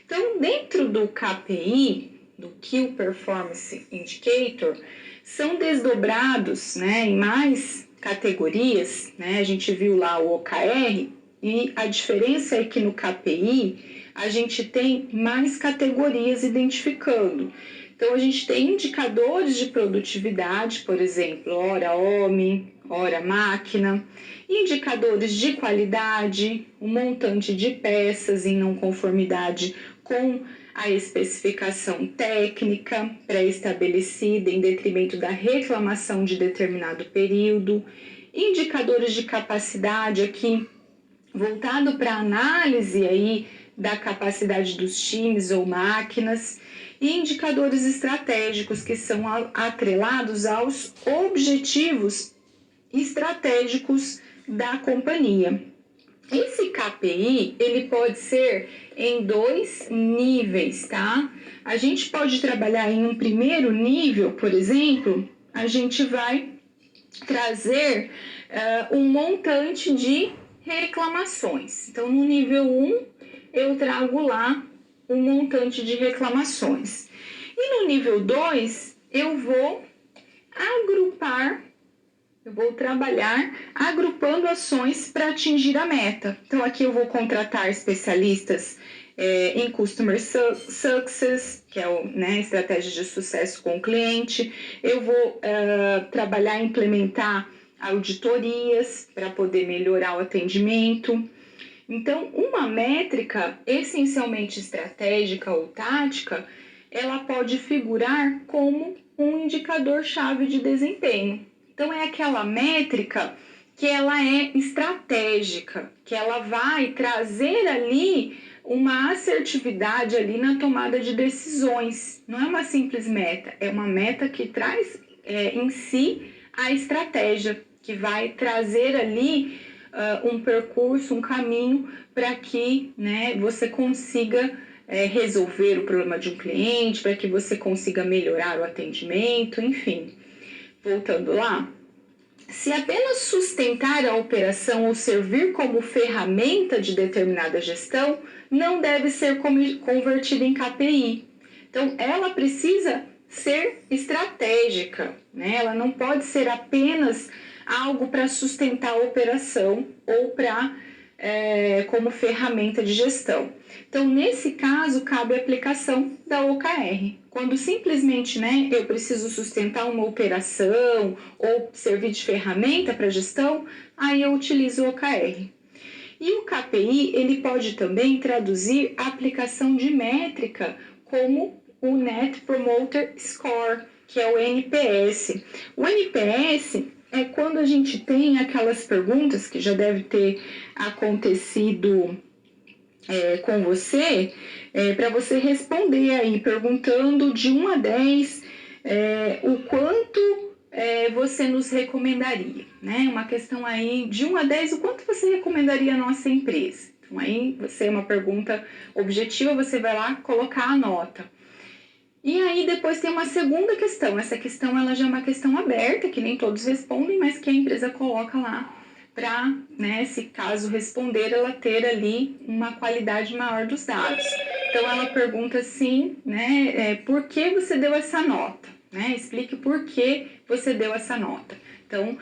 Então, dentro do KPI, do Key Performance Indicator, são desdobrados, né, em mais categorias, né? A gente viu lá o OKR, e a diferença é que no KPI a gente tem mais categorias identificando. Então, a gente tem indicadores de produtividade, por exemplo, hora homem, hora máquina, indicadores de qualidade, o montante de peças em não conformidade com a especificação técnica pré-estabelecida em detrimento da reclamação de determinado período, indicadores de capacidade aqui voltado para análise aí da capacidade dos times ou máquinas, e indicadores estratégicos que são atrelados aos objetivos estratégicos da companhia. Esse KPI, ele pode ser em 2 níveis, tá? A gente pode trabalhar em um primeiro nível, por exemplo, a gente vai trazer um montante de reclamações. Então, no nível 1, eu trago lá um montante de reclamações. E no nível 2, eu vou agrupar, eu vou trabalhar agrupando ações para atingir a meta. Então, aqui eu vou contratar especialistas em Customer Success, que é a estratégia de sucesso com o cliente. Eu vou trabalhar e implementar auditorias para poder melhorar o atendimento. Então, uma métrica essencialmente estratégica ou tática, ela pode figurar como um indicador-chave de desempenho. Então, é aquela métrica que ela é estratégica, que ela vai trazer ali uma assertividade ali na tomada de decisões. Não é uma simples meta, é uma meta que traz em si a estratégia, que vai trazer ali um percurso, um caminho para que, né, você consiga resolver o problema de um cliente, para que você consiga melhorar o atendimento, enfim. Voltando lá, se apenas sustentar a operação ou servir como ferramenta de determinada gestão, não deve ser convertida em KPI. Então, ela precisa ser estratégica, né? Ela não pode ser apenas algo para sustentar a operação ou para como ferramenta de gestão. Então, nesse caso, cabe a aplicação da OKR. Quando simplesmente, eu preciso sustentar uma operação ou servir de ferramenta para gestão, aí eu utilizo o OKR. E o KPI, ele pode também traduzir a aplicação de métrica como o Net Promoter Score, que é o NPS. O NPS é quando a gente tem aquelas perguntas que já deve ter acontecido com você, para você responder aí, perguntando de 1 a 10 o quanto você nos recomendaria, né? Uma questão aí de 1 a 10, o quanto você recomendaria a nossa empresa? Então aí você é uma pergunta objetiva, você vai lá colocar a nota. E aí depois tem uma segunda questão, essa questão ela já é uma questão aberta, que nem todos respondem, mas que a empresa coloca lá para, se caso responder, ela ter ali uma qualidade maior dos dados. Então ela pergunta assim, por que você deu essa nota? Explique por que você deu essa nota. Então,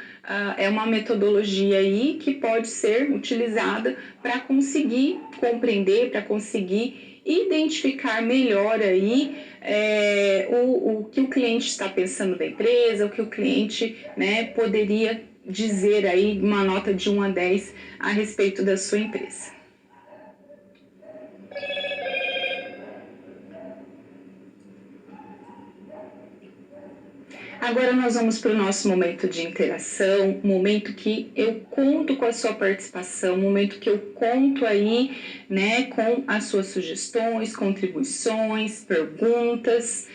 é uma metodologia aí que pode ser utilizada para conseguir compreender, para conseguir identificar melhor aí o que o cliente está pensando da empresa, o que o cliente poderia dizer aí uma nota de 1 a 10 a respeito da sua empresa. Agora nós vamos para o nosso momento de interação, momento que eu conto com a sua participação, momento que eu conto aí, com as suas sugestões, contribuições, perguntas.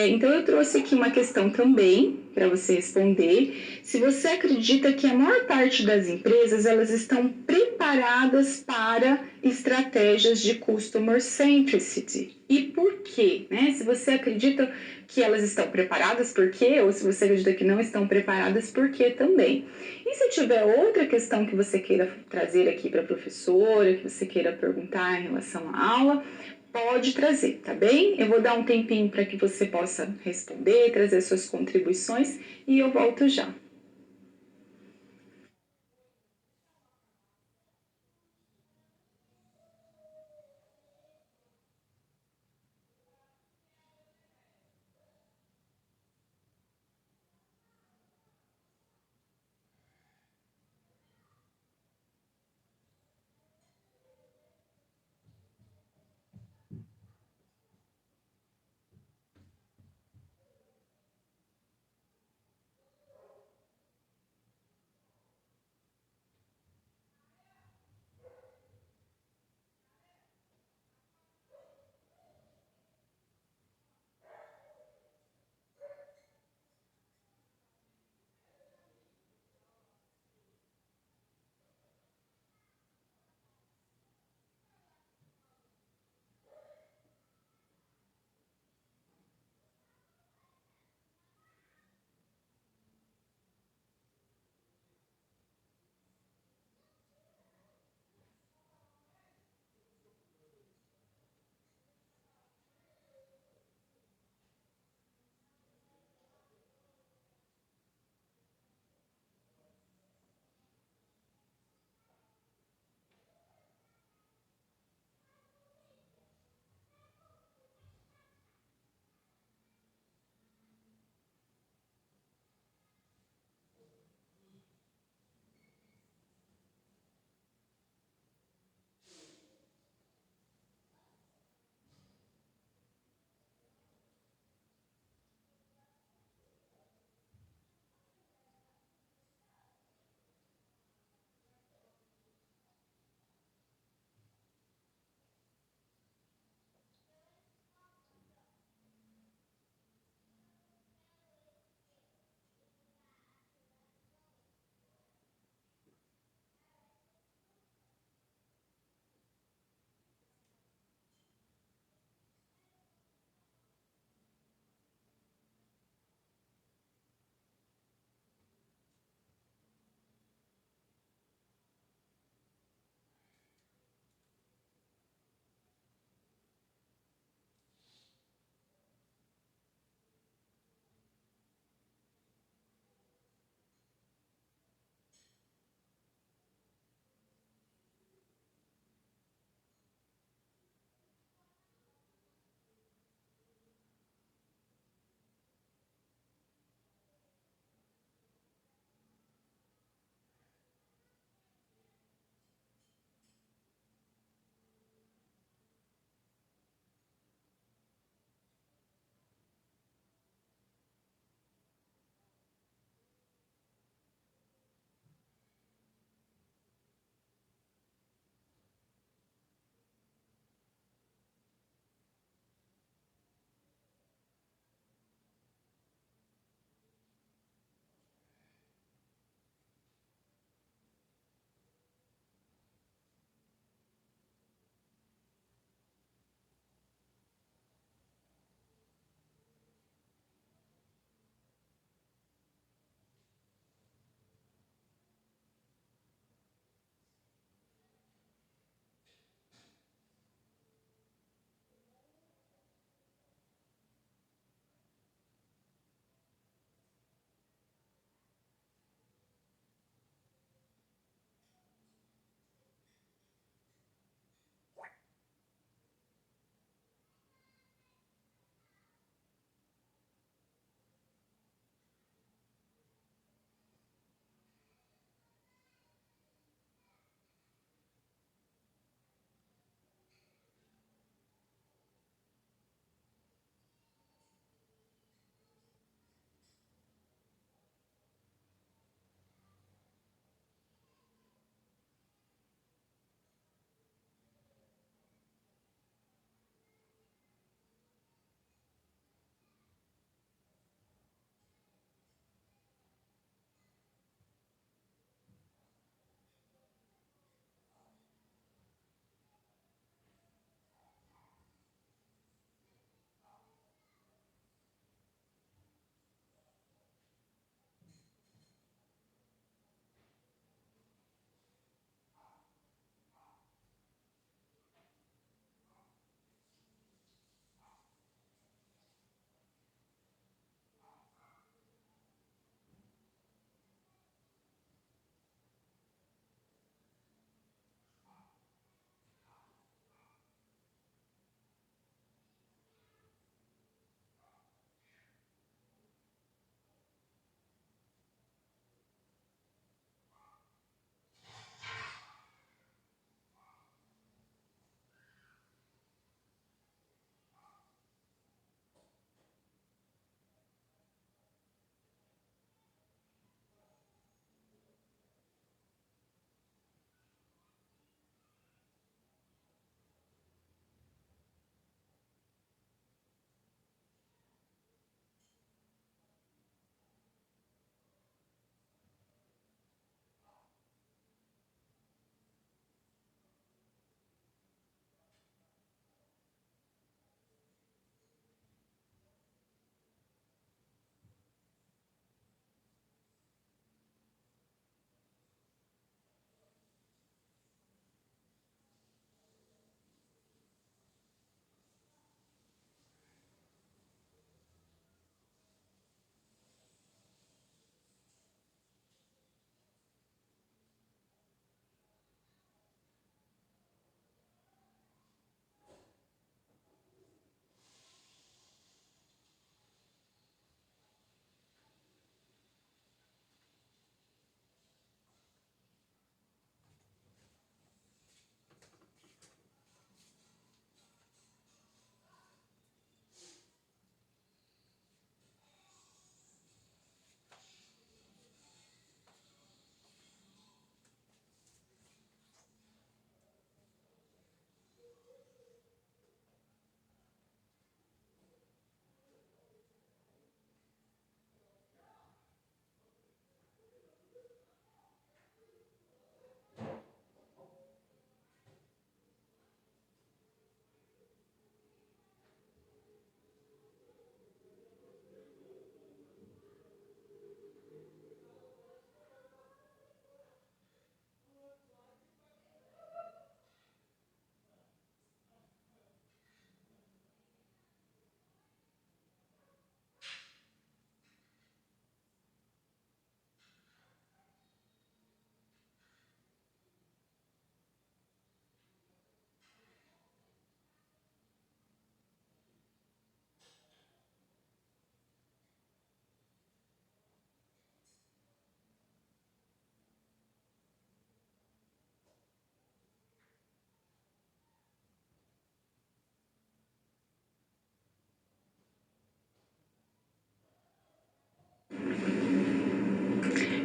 Então eu trouxe aqui uma questão também para você responder. Se você acredita que a maior parte das empresas elas estão preparadas para estratégias de customer centricity e por quê? Se você acredita que elas estão preparadas, por quê? Ou se você acredita que não estão preparadas, por quê também? E se tiver outra questão que você queira trazer aqui para a professora, que você queira perguntar em relação à aula, pode trazer, tá bem? Eu vou dar um tempinho para que você possa responder, trazer suas contribuições e eu volto já.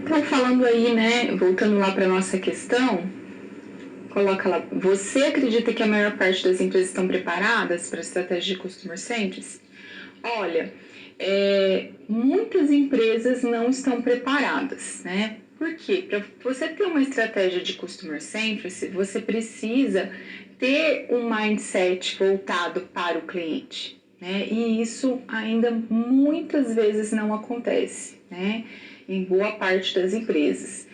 Então, falando aí, né, voltando lá para nossa questão, coloca lá, você acredita que a maior parte das empresas estão preparadas para a estratégia de Customer Centric? Olha, muitas empresas não estão preparadas, né? Por quê? Para você ter uma estratégia de Customer Centric, você precisa ter um mindset voltado para o cliente, né? E isso ainda muitas vezes não acontece, né? Em boa parte das empresas.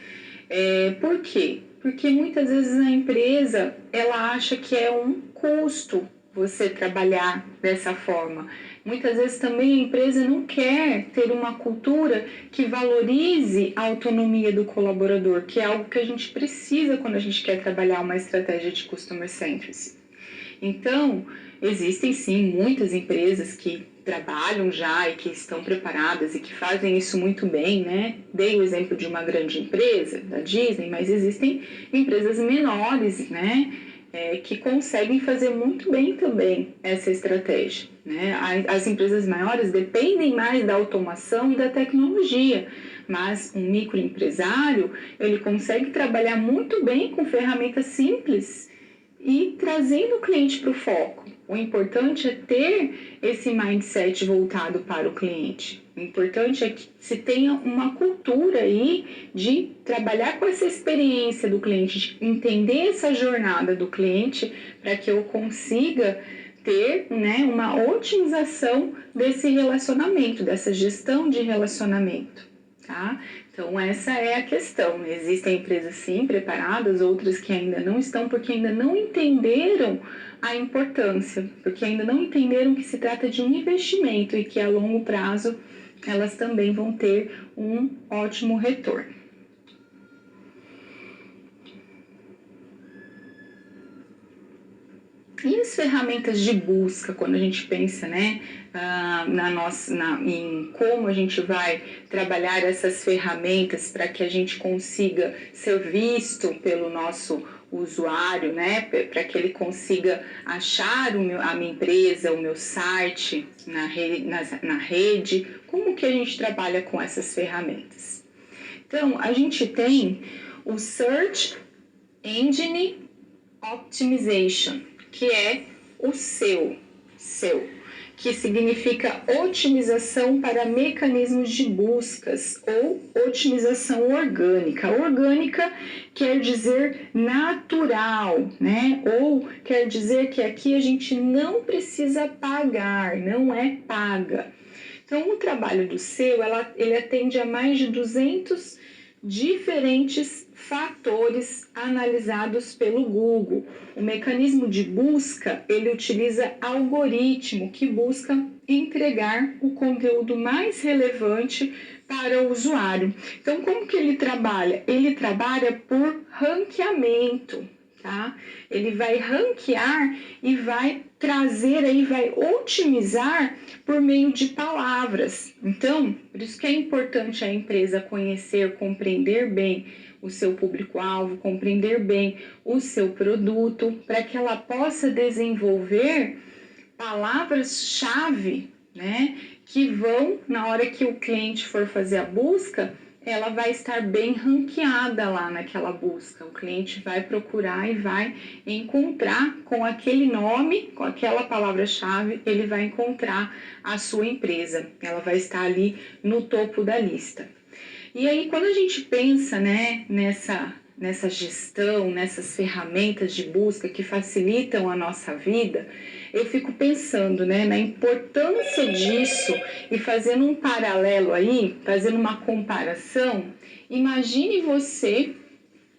Por quê? Porque muitas vezes a empresa ela acha que é um custo você trabalhar dessa forma. Muitas vezes também a empresa não quer ter uma cultura que valorize a autonomia do colaborador, que é algo que a gente precisa quando a gente quer trabalhar uma estratégia de Customer Centric. Então, existem sim muitas empresas que trabalham já e que estão preparadas e que fazem isso muito bem, né? Dei o exemplo de uma grande empresa, da Disney, mas existem empresas menores, né? Que conseguem fazer muito bem também essa estratégia, né? As empresas maiores dependem mais da automação e da tecnologia, mas um microempresário, ele consegue trabalhar muito bem com ferramentas simples e trazendo o cliente para o foco. O importante é ter esse mindset voltado para o cliente. O importante é que se tenha uma cultura aí de trabalhar com essa experiência do cliente, de entender essa jornada do cliente para que eu consiga ter, né, uma otimização desse relacionamento, dessa gestão de relacionamento. Tá? Então, essa é a questão. Existem empresas sim preparadas, outras que ainda não estão, porque ainda não entenderam a importância, porque ainda não entenderam que se trata de um investimento e que a longo prazo elas também vão ter um ótimo retorno. E as ferramentas de busca, quando a gente pensa, né, em como a gente vai trabalhar essas ferramentas para que a gente consiga ser visto pelo nosso usuário, né, para que ele consiga achar a minha empresa, o meu site na rede, como que a gente trabalha com essas ferramentas? Então, a gente tem o Search Engine Optimization, que é o seu, que significa otimização para mecanismos de buscas ou otimização orgânica. Orgânica quer dizer natural, né? Ou quer dizer que aqui a gente não precisa pagar, não é paga. Então, o trabalho do SEO, ele atende a mais de 200 diferentes fatores analisados pelo Google. O mecanismo de busca, ele utiliza algoritmo que busca entregar o conteúdo mais relevante para o usuário. Então, como que ele trabalha? Ele trabalha por ranqueamento, tá? Ele vai ranquear e vai trazer aí, vai otimizar por meio de palavras. Então, por isso que é importante a empresa conhecer, compreender bem o seu público-alvo, compreender bem o seu produto, para que ela possa desenvolver palavras-chave, né, que vão, na hora que o cliente for fazer a busca, ela vai estar bem ranqueada lá naquela busca. O cliente vai procurar e vai encontrar com aquele nome, com aquela palavra-chave, ele vai encontrar a sua empresa. Ela vai estar ali no topo da lista. E aí, quando a gente pensa, né, nessa gestão, nessas ferramentas de busca que facilitam a nossa vida, eu fico pensando, né, na importância disso e fazendo um paralelo aí, fazendo uma comparação. Imagine você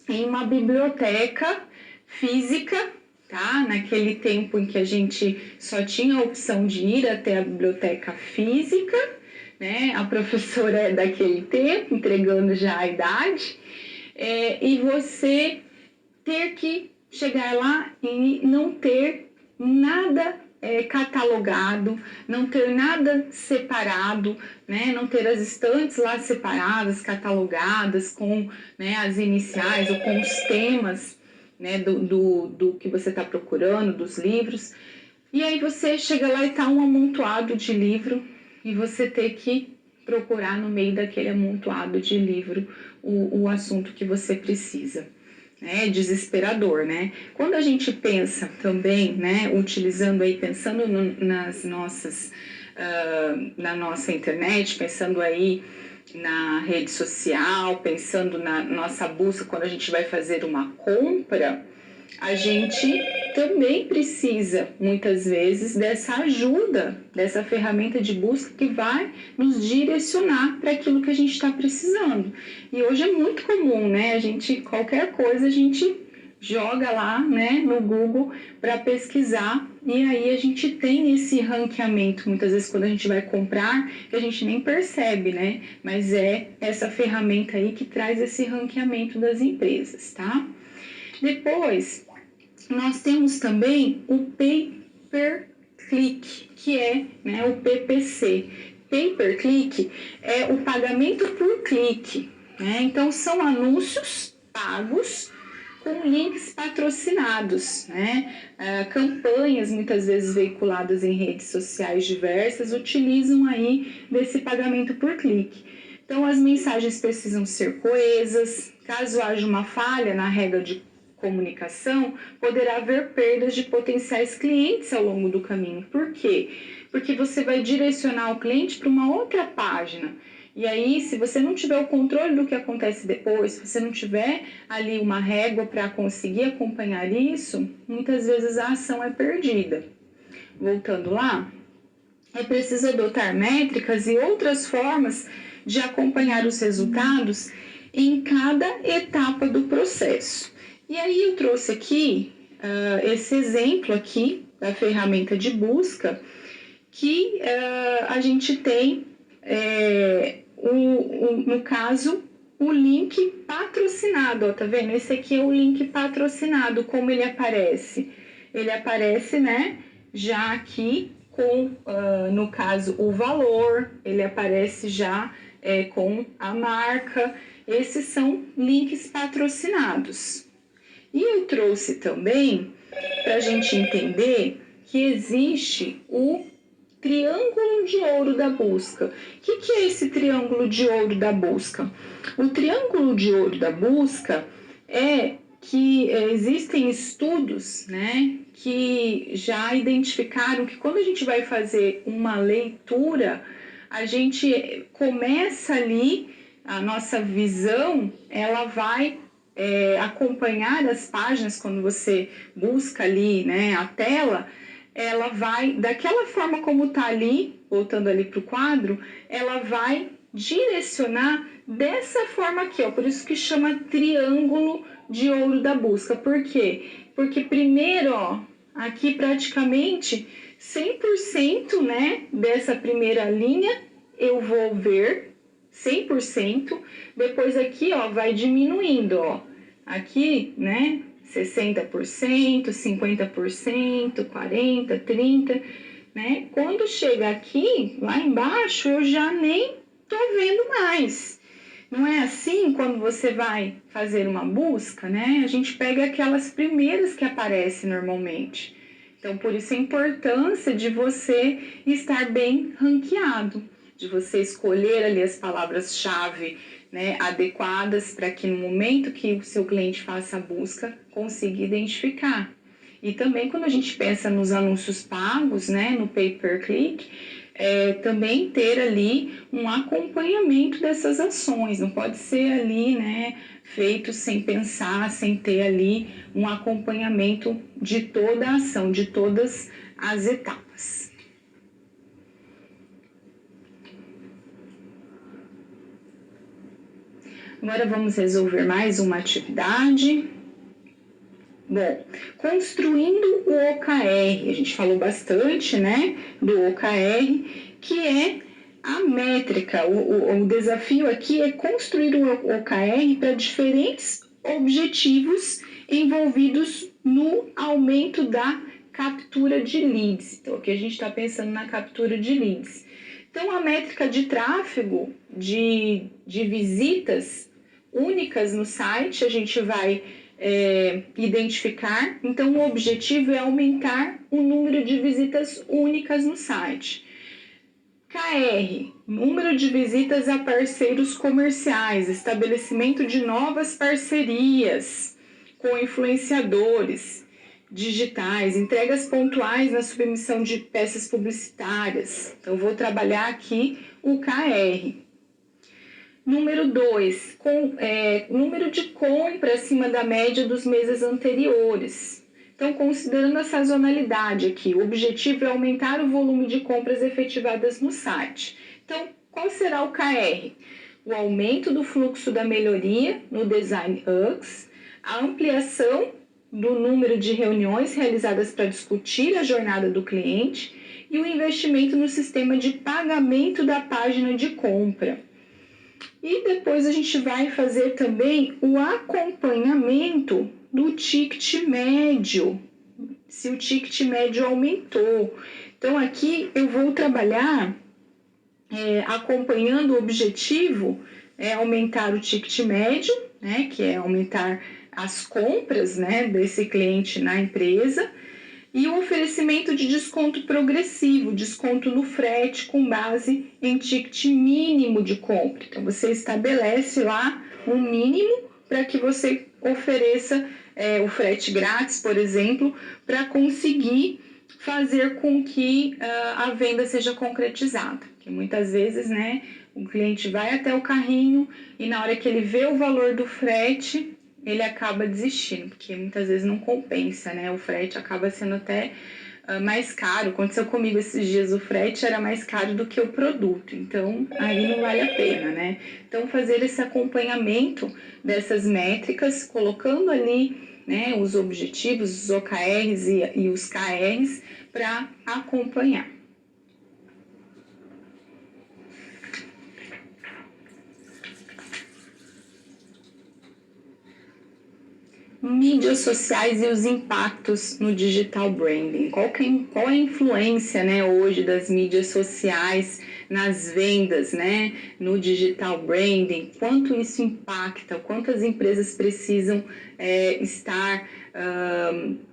em uma biblioteca física, tá? Naquele tempo em que a gente só tinha a opção de ir até a biblioteca física, né? A professora é daquele tempo, entregando já a idade, e você ter que chegar lá e não ter nada catalogado, não ter nada separado, né? Não ter as estantes lá separadas, catalogadas com, né, as iniciais ou com os temas, né, do que você está procurando, dos livros. E aí você chega lá e está um amontoado de livro e você ter que procurar no meio daquele amontoado de livro o assunto que você precisa. É desesperador, né? Quando a gente pensa também, né, utilizando aí, pensando nas nossas, na nossa internet, pensando aí na rede social, pensando na nossa busca quando a gente vai fazer uma compra, a gente também precisa, muitas vezes, dessa ajuda, dessa ferramenta de busca que vai nos direcionar para aquilo que a gente está precisando. E hoje é muito comum, né? Qualquer coisa a gente joga lá, né, no Google para pesquisar, e aí a gente tem esse ranqueamento, muitas vezes quando a gente vai comprar, que a gente nem percebe, né? Mas é essa ferramenta aí que traz esse ranqueamento das empresas, tá? Depois, nós temos também o pay-per-click, que é, né, o PPC. Pay-per-click é o pagamento por clique, né? Então, são anúncios pagos com links patrocinados, né? Campanhas muitas vezes veiculadas em redes sociais diversas utilizam aí desse pagamento por clique. Então, as mensagens precisam ser coesas. Caso haja uma falha na regra de comunicação, poderá haver perdas de potenciais clientes ao longo do caminho. Por quê? Porque você vai direcionar o cliente para uma outra página. E aí, se você não tiver o controle do que acontece depois, se você não tiver ali uma régua para conseguir acompanhar isso, muitas vezes a ação é perdida. Voltando lá, é preciso adotar métricas e outras formas de acompanhar os resultados em cada etapa do processo. E aí eu trouxe aqui esse exemplo aqui da ferramenta de busca que a gente tem, no caso, o link patrocinado, ó, tá vendo? Esse aqui é o link patrocinado, como ele aparece? Ele aparece, né, já aqui com, no caso, o valor, ele aparece já com a marca. Esses são links patrocinados. E eu trouxe também, para a gente entender, que existe o triângulo de ouro da busca. O que é esse triângulo de ouro da busca? O triângulo de ouro da busca é que existem estudos, né, que já identificaram que quando a gente vai fazer uma leitura, a gente começa ali, a nossa visão, ela vai acompanhar as páginas quando você busca ali, né, a tela, ela vai, daquela forma como está ali, voltando ali para o quadro, ela vai direcionar dessa forma aqui, ó, por isso que chama triângulo de ouro da busca. Por quê? Porque primeiro, ó, aqui praticamente 100%, né, dessa primeira linha eu vou ver 100%, depois aqui, ó, vai diminuindo, ó, aqui, né, 60%, 50%, 40%, 30%, né? Quando chega aqui, lá embaixo, eu já nem tô vendo mais. Não é assim quando você vai fazer uma busca, né? A gente pega aquelas primeiras que aparecem normalmente. Então, por isso a importância de você estar bem ranqueado, de você escolher ali as palavras-chave, né, adequadas para que no momento que o seu cliente faça a busca, consiga identificar. E também quando a gente pensa nos anúncios pagos, né, no pay-per-click, também ter ali um acompanhamento dessas ações, não pode ser ali, né, feito sem pensar, sem ter ali um acompanhamento de toda a ação, de todas as etapas. Agora vamos resolver mais uma atividade. Bom, construindo o OKR, a gente falou bastante, né, do OKR, que é a métrica. O desafio aqui é construir o OKR para diferentes objetivos envolvidos no aumento da captura de leads. Então, aqui a gente está pensando na captura de leads. Então, a métrica de tráfego, de visitas únicas no site, a gente vai identificar. Então, o objetivo é aumentar o número de visitas únicas no site. KR, número de visitas a parceiros comerciais, estabelecimento de novas parcerias com influenciadores digitais, entregas pontuais na submissão de peças publicitárias. Então, vou trabalhar aqui o KR. Número 2, número de compra acima da média dos meses anteriores. Então, considerando a sazonalidade aqui, o objetivo é aumentar o volume de compras efetivadas no site. Então, qual será o KR? O aumento do fluxo da melhoria no Design UX, a ampliação do número de reuniões realizadas para discutir a jornada do cliente e o investimento no sistema de pagamento da página de compra. E depois a gente vai fazer também o acompanhamento do ticket médio, se o ticket médio aumentou. Então, aqui eu vou trabalhar acompanhando o objetivo, aumentar o ticket médio, né, que é aumentar as compras, né, desse cliente na empresa, e o oferecimento de desconto progressivo, desconto no frete com base em ticket mínimo de compra. Então, você estabelece lá um mínimo para que você ofereça o frete grátis, por exemplo, para conseguir fazer com que a venda seja concretizada. Porque muitas vezes, né, o cliente vai até o carrinho e na hora que ele vê o valor do frete, ele acaba desistindo, porque muitas vezes não compensa, né? O frete acaba sendo até mais caro. Aconteceu comigo esses dias, o frete era mais caro do que o produto, então aí não vale a pena, né? Então, fazer esse acompanhamento dessas métricas, colocando ali, né, os objetivos, os OKRs e os KRs para acompanhar. Mídias sociais e os impactos no digital branding. Qual é a influência, né, hoje das mídias sociais nas vendas, né, no digital branding? Quanto isso impacta? Quanto as empresas precisam estar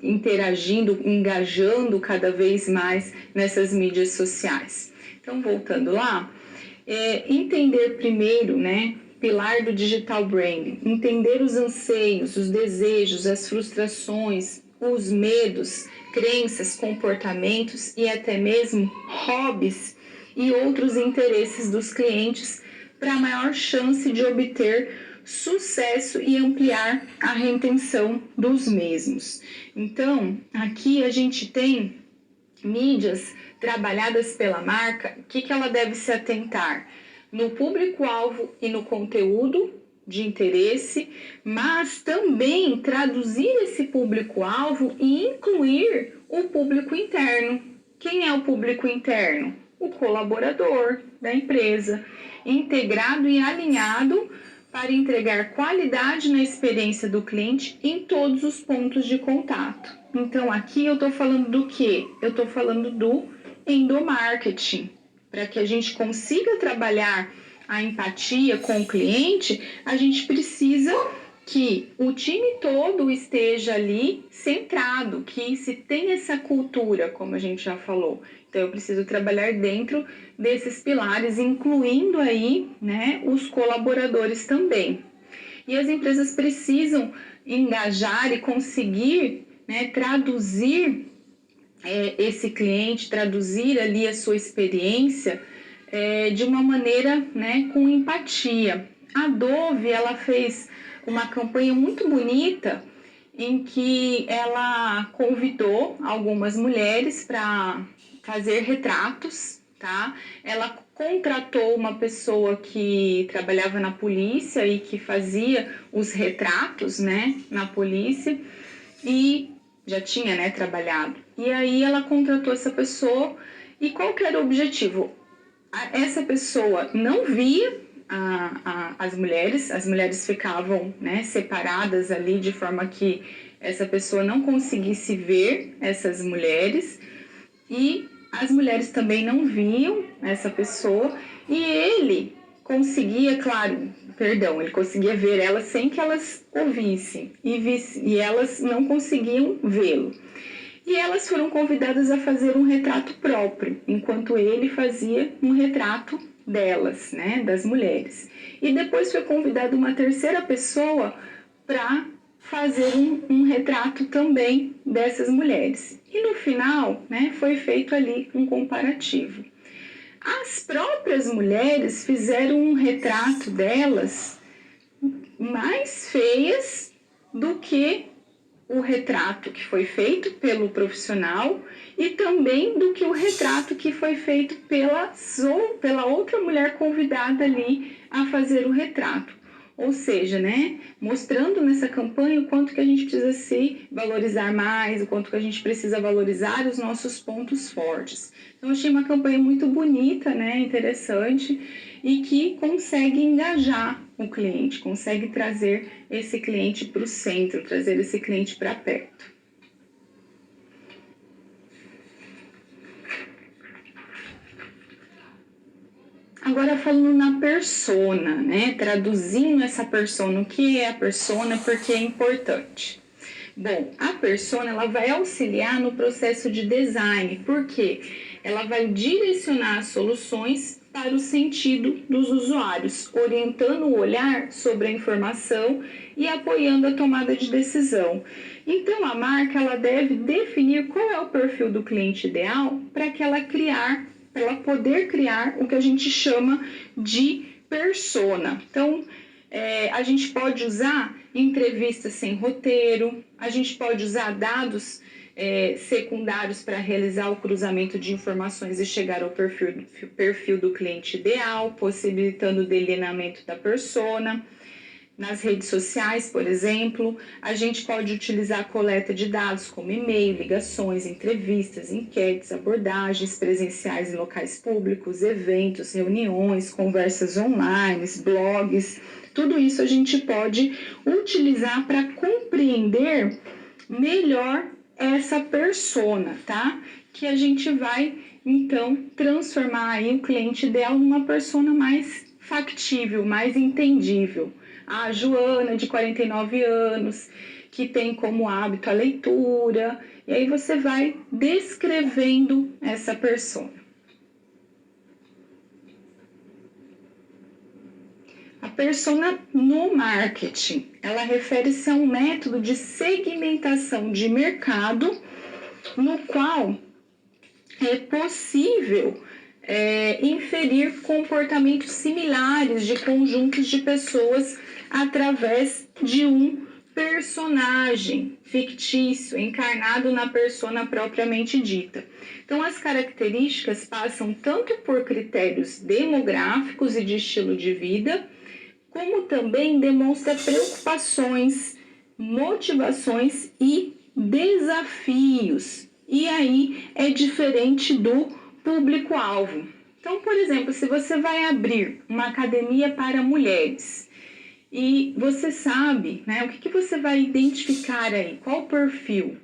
interagindo, engajando cada vez mais nessas mídias sociais? Então, voltando lá, entender primeiro, né, pilar do digital branding, entender os anseios, os desejos, as frustrações, os medos, crenças, comportamentos e até mesmo hobbies e outros interesses dos clientes para maior chance de obter sucesso e ampliar a retenção dos mesmos. Então, aqui a gente tem mídias trabalhadas pela marca, o que ela deve se atentar? No público-alvo e no conteúdo de interesse, mas também traduzir esse público-alvo e incluir o público interno. Quem é o público interno? O colaborador da empresa, integrado e alinhado para entregar qualidade na experiência do cliente em todos os pontos de contato. Então, aqui eu estou falando do quê? Eu estou falando do endomarketing. Para que a gente consiga trabalhar a empatia com o cliente, a gente precisa que o time todo esteja ali centrado, que se tenha essa cultura, como a gente já falou. Então, eu preciso trabalhar dentro desses pilares, incluindo aí, né, os colaboradores também. E as empresas precisam engajar e conseguir, né, traduzir esse cliente, traduzir ali a sua experiência de uma maneira, né, com empatia. A Dove, ela fez uma campanha muito bonita em que ela convidou algumas mulheres para fazer retratos, tá? Ela contratou uma pessoa que trabalhava na polícia e que fazia os retratos, né, na polícia, e já tinha, né, trabalhado. E aí ela contratou essa pessoa, e qual que era o objetivo? Essa pessoa não via as mulheres ficavam, né, separadas ali de forma que essa pessoa não conseguisse ver essas mulheres, e as mulheres também não viam essa pessoa, e ele conseguia, ele conseguia ver elas sem que elas ouvissem, e elas não conseguiam vê-lo. E elas foram convidadas a fazer um retrato próprio, enquanto ele fazia um retrato delas, né, das mulheres. E depois foi convidada uma terceira pessoa para fazer um retrato também dessas mulheres. E no final, né, foi feito ali um comparativo. As próprias mulheres fizeram um retrato delas mais feias do que o retrato que foi feito pelo profissional e também do que o retrato que foi feito pela outra mulher convidada ali a fazer o retrato. Ou seja, né, mostrando nessa campanha o quanto que a gente precisa se valorizar mais, o quanto que a gente precisa valorizar os nossos pontos fortes. Então, eu achei uma campanha muito bonita, né, interessante, e que consegue engajar o cliente, consegue trazer esse cliente para o centro, trazer esse cliente para perto. Agora falando na persona, né? Traduzindo essa persona, o que é a persona, porque é importante. Bom, a persona ela vai auxiliar no processo de design, porque ela vai direcionar as soluções para o sentido dos usuários, orientando o olhar sobre a informação e apoiando a tomada de decisão. Então, a marca ela deve definir qual é o perfil do cliente ideal para que ela poder criar o que a gente chama de persona. Então, a gente pode usar entrevistas sem roteiro, a gente pode usar dados secundários para realizar o cruzamento de informações e chegar ao perfil do cliente ideal, possibilitando o delineamento da persona. Nas redes sociais, por exemplo, a gente pode utilizar a coleta de dados como e-mail, ligações, entrevistas, enquetes, abordagens presenciais em locais públicos, eventos, reuniões, conversas online, blogs. Tudo isso a gente pode utilizar para compreender melhor essa persona, tá? Que a gente vai, então, transformar aí o cliente ideal numa persona mais factível, mais entendível. A Joana, de 49 anos, que tem como hábito a leitura, e aí você vai descrevendo essa persona. A persona no marketing, ela refere-se a um método de segmentação de mercado no qual é possível inferir comportamentos similares de conjuntos de pessoas através de um personagem fictício encarnado na persona propriamente dita. Então, as características passam tanto por critérios demográficos e de estilo de vida, como também demonstra preocupações, motivações e desafios. E aí é diferente do público-alvo. Então, por exemplo, se você vai abrir uma academia para mulheres e você sabe, né, o que você vai identificar aí, qual o perfil?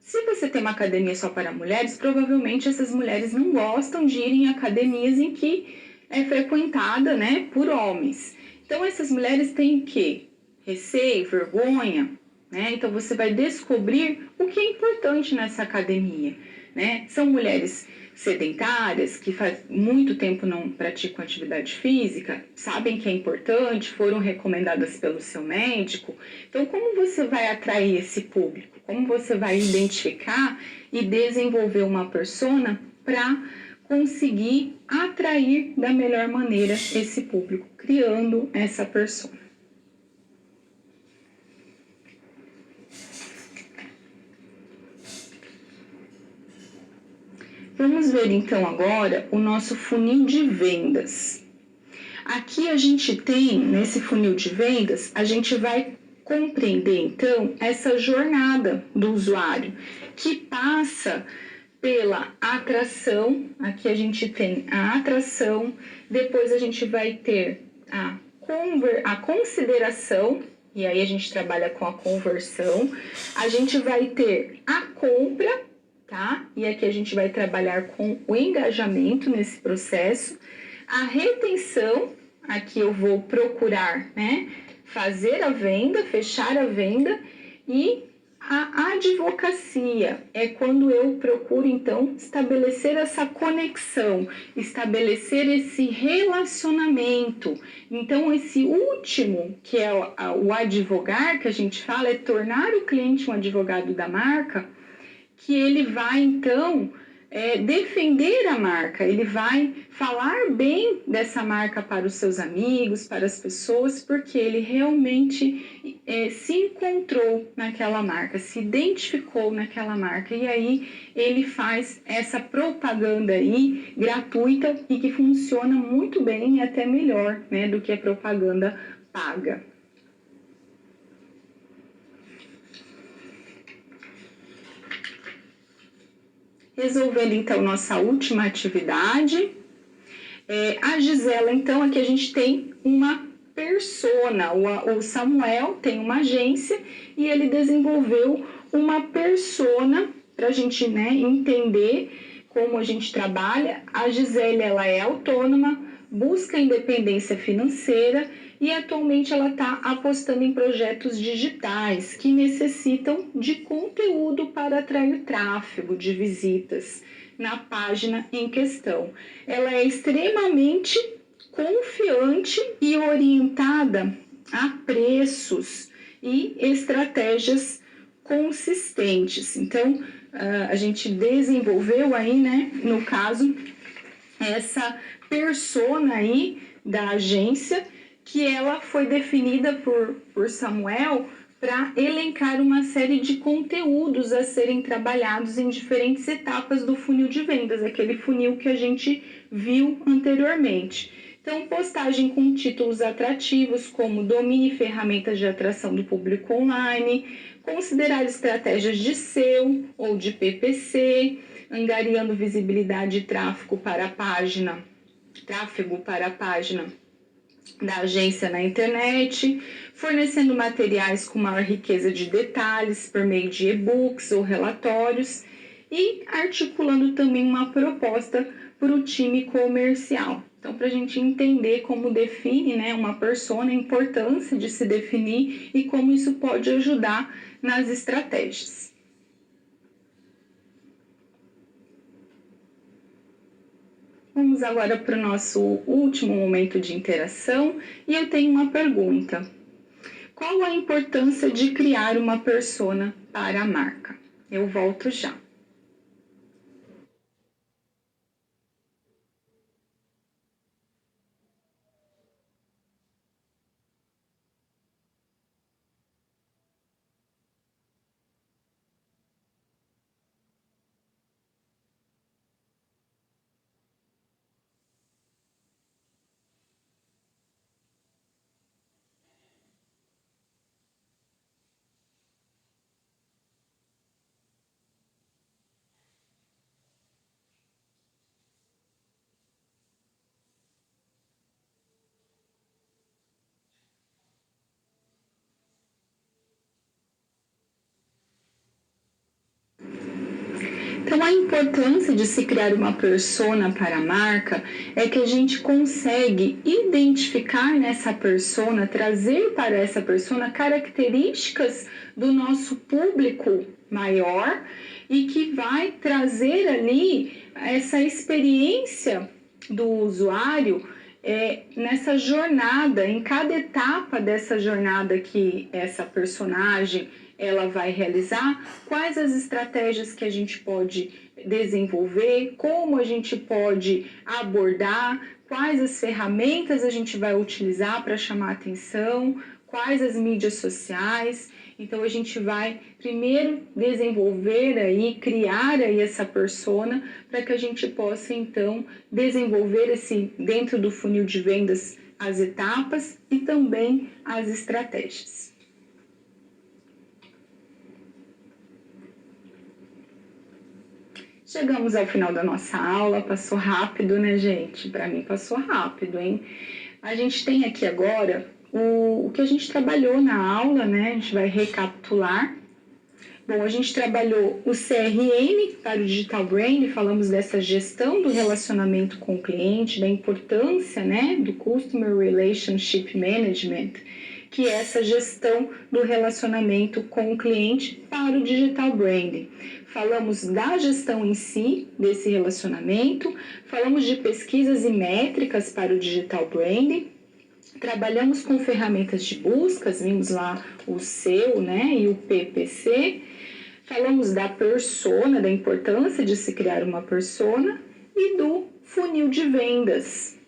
Se você tem uma academia só para mulheres, provavelmente essas mulheres não gostam de ir em academias em que é frequentada, né, por homens. Então, essas mulheres têm que receio, vergonha, né? Então, você vai descobrir o que é importante nessa academia, né? São mulheres sedentárias, que faz muito tempo não praticam atividade física, sabem que é importante, foram recomendadas pelo seu médico. Então, como você vai atrair esse público? Como você vai identificar e desenvolver uma persona para conseguir atrair da melhor maneira esse público, criando essa persona. Vamos ver então agora o nosso funil de vendas. Aqui a gente tem, nesse funil de vendas, a gente vai compreender então essa jornada do usuário, que passa pela atração. Aqui a gente tem a atração, depois a gente vai ter a consideração, e aí a gente trabalha com a conversão, a gente vai ter a compra, tá? E aqui a gente vai trabalhar com o engajamento nesse processo, a retenção, aqui eu vou procurar, né, fazer a venda, fechar a venda, e A advocacia é quando eu procuro, então, estabelecer essa conexão, estabelecer esse relacionamento. Então, esse último, que é o advogar, que a gente fala, é tornar o cliente um advogado da marca, que ele vai, então, defender a marca, ele vai falar bem dessa marca para os seus amigos, para as pessoas, porque ele realmente se encontrou naquela marca, se identificou naquela marca, e aí ele faz essa propaganda aí gratuita e que funciona muito bem e até melhor, né, do que a propaganda paga. Resolvendo, então, nossa última atividade. A Gisela, então, aqui a gente tem uma persona. O Samuel tem uma agência e ele desenvolveu uma persona para a gente, né, entender como a gente trabalha. A Gisele, ela é autônoma, busca independência financeira e atualmente ela está apostando em projetos digitais que necessitam de conteúdo para atrair tráfego de visitas na página em questão. Ela é extremamente confiante e orientada a preços e estratégias consistentes. Então, a gente desenvolveu aí, né, no caso, essa persona aí da agência, que ela foi definida por Samuel para elencar uma série de conteúdos a serem trabalhados em diferentes etapas do funil de vendas, aquele funil que a gente viu anteriormente. Então, postagem com títulos atrativos, como domine ferramentas de atração do público online, considerar estratégias de SEO ou de PPC, angariando visibilidade e tráfego para a página da agência na internet, fornecendo materiais com maior riqueza de detalhes por meio de e-books ou relatórios e articulando também uma proposta para o time comercial. Então, para a gente entender como define, né, uma persona, a importância de se definir e como isso pode ajudar nas estratégias. Vamos agora para o nosso último momento de interação e eu tenho uma pergunta. Qual a importância de criar uma persona para a marca? Eu volto já. Então, a importância de se criar uma persona para a marca é que a gente consegue identificar nessa persona, trazer para essa persona características do nosso público maior e que vai trazer ali essa experiência do usuário nessa jornada, em cada etapa dessa jornada que essa personagem ela vai realizar, quais as estratégias que a gente pode desenvolver, como a gente pode abordar, quais as ferramentas a gente vai utilizar para chamar atenção, quais as mídias sociais. Então, a gente vai primeiro desenvolver aí, criar aí essa persona para que a gente possa, então, desenvolver dentro do funil de vendas as etapas e também as estratégias. Chegamos ao final da nossa aula, passou rápido, né, gente? Para mim passou rápido, hein? A gente tem aqui agora o que a gente trabalhou na aula, né? A gente vai recapitular. Bom, a gente trabalhou o CRM para o Digital Brand, falamos dessa gestão do relacionamento com o cliente, da importância, né, do Customer Relationship Management que é essa gestão do relacionamento com o cliente para o digital branding. Falamos da gestão em si, desse relacionamento, falamos de pesquisas e métricas para o digital branding, trabalhamos com ferramentas de buscas, vimos lá o SEO, né, e o PPC, falamos da persona, da importância de se criar uma persona e do funil de vendas.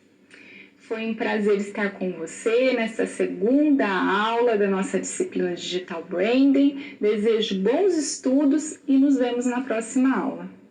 Foi um prazer estar com você nessa segunda aula da nossa disciplina Digital Branding. Desejo bons estudos e nos vemos na próxima aula.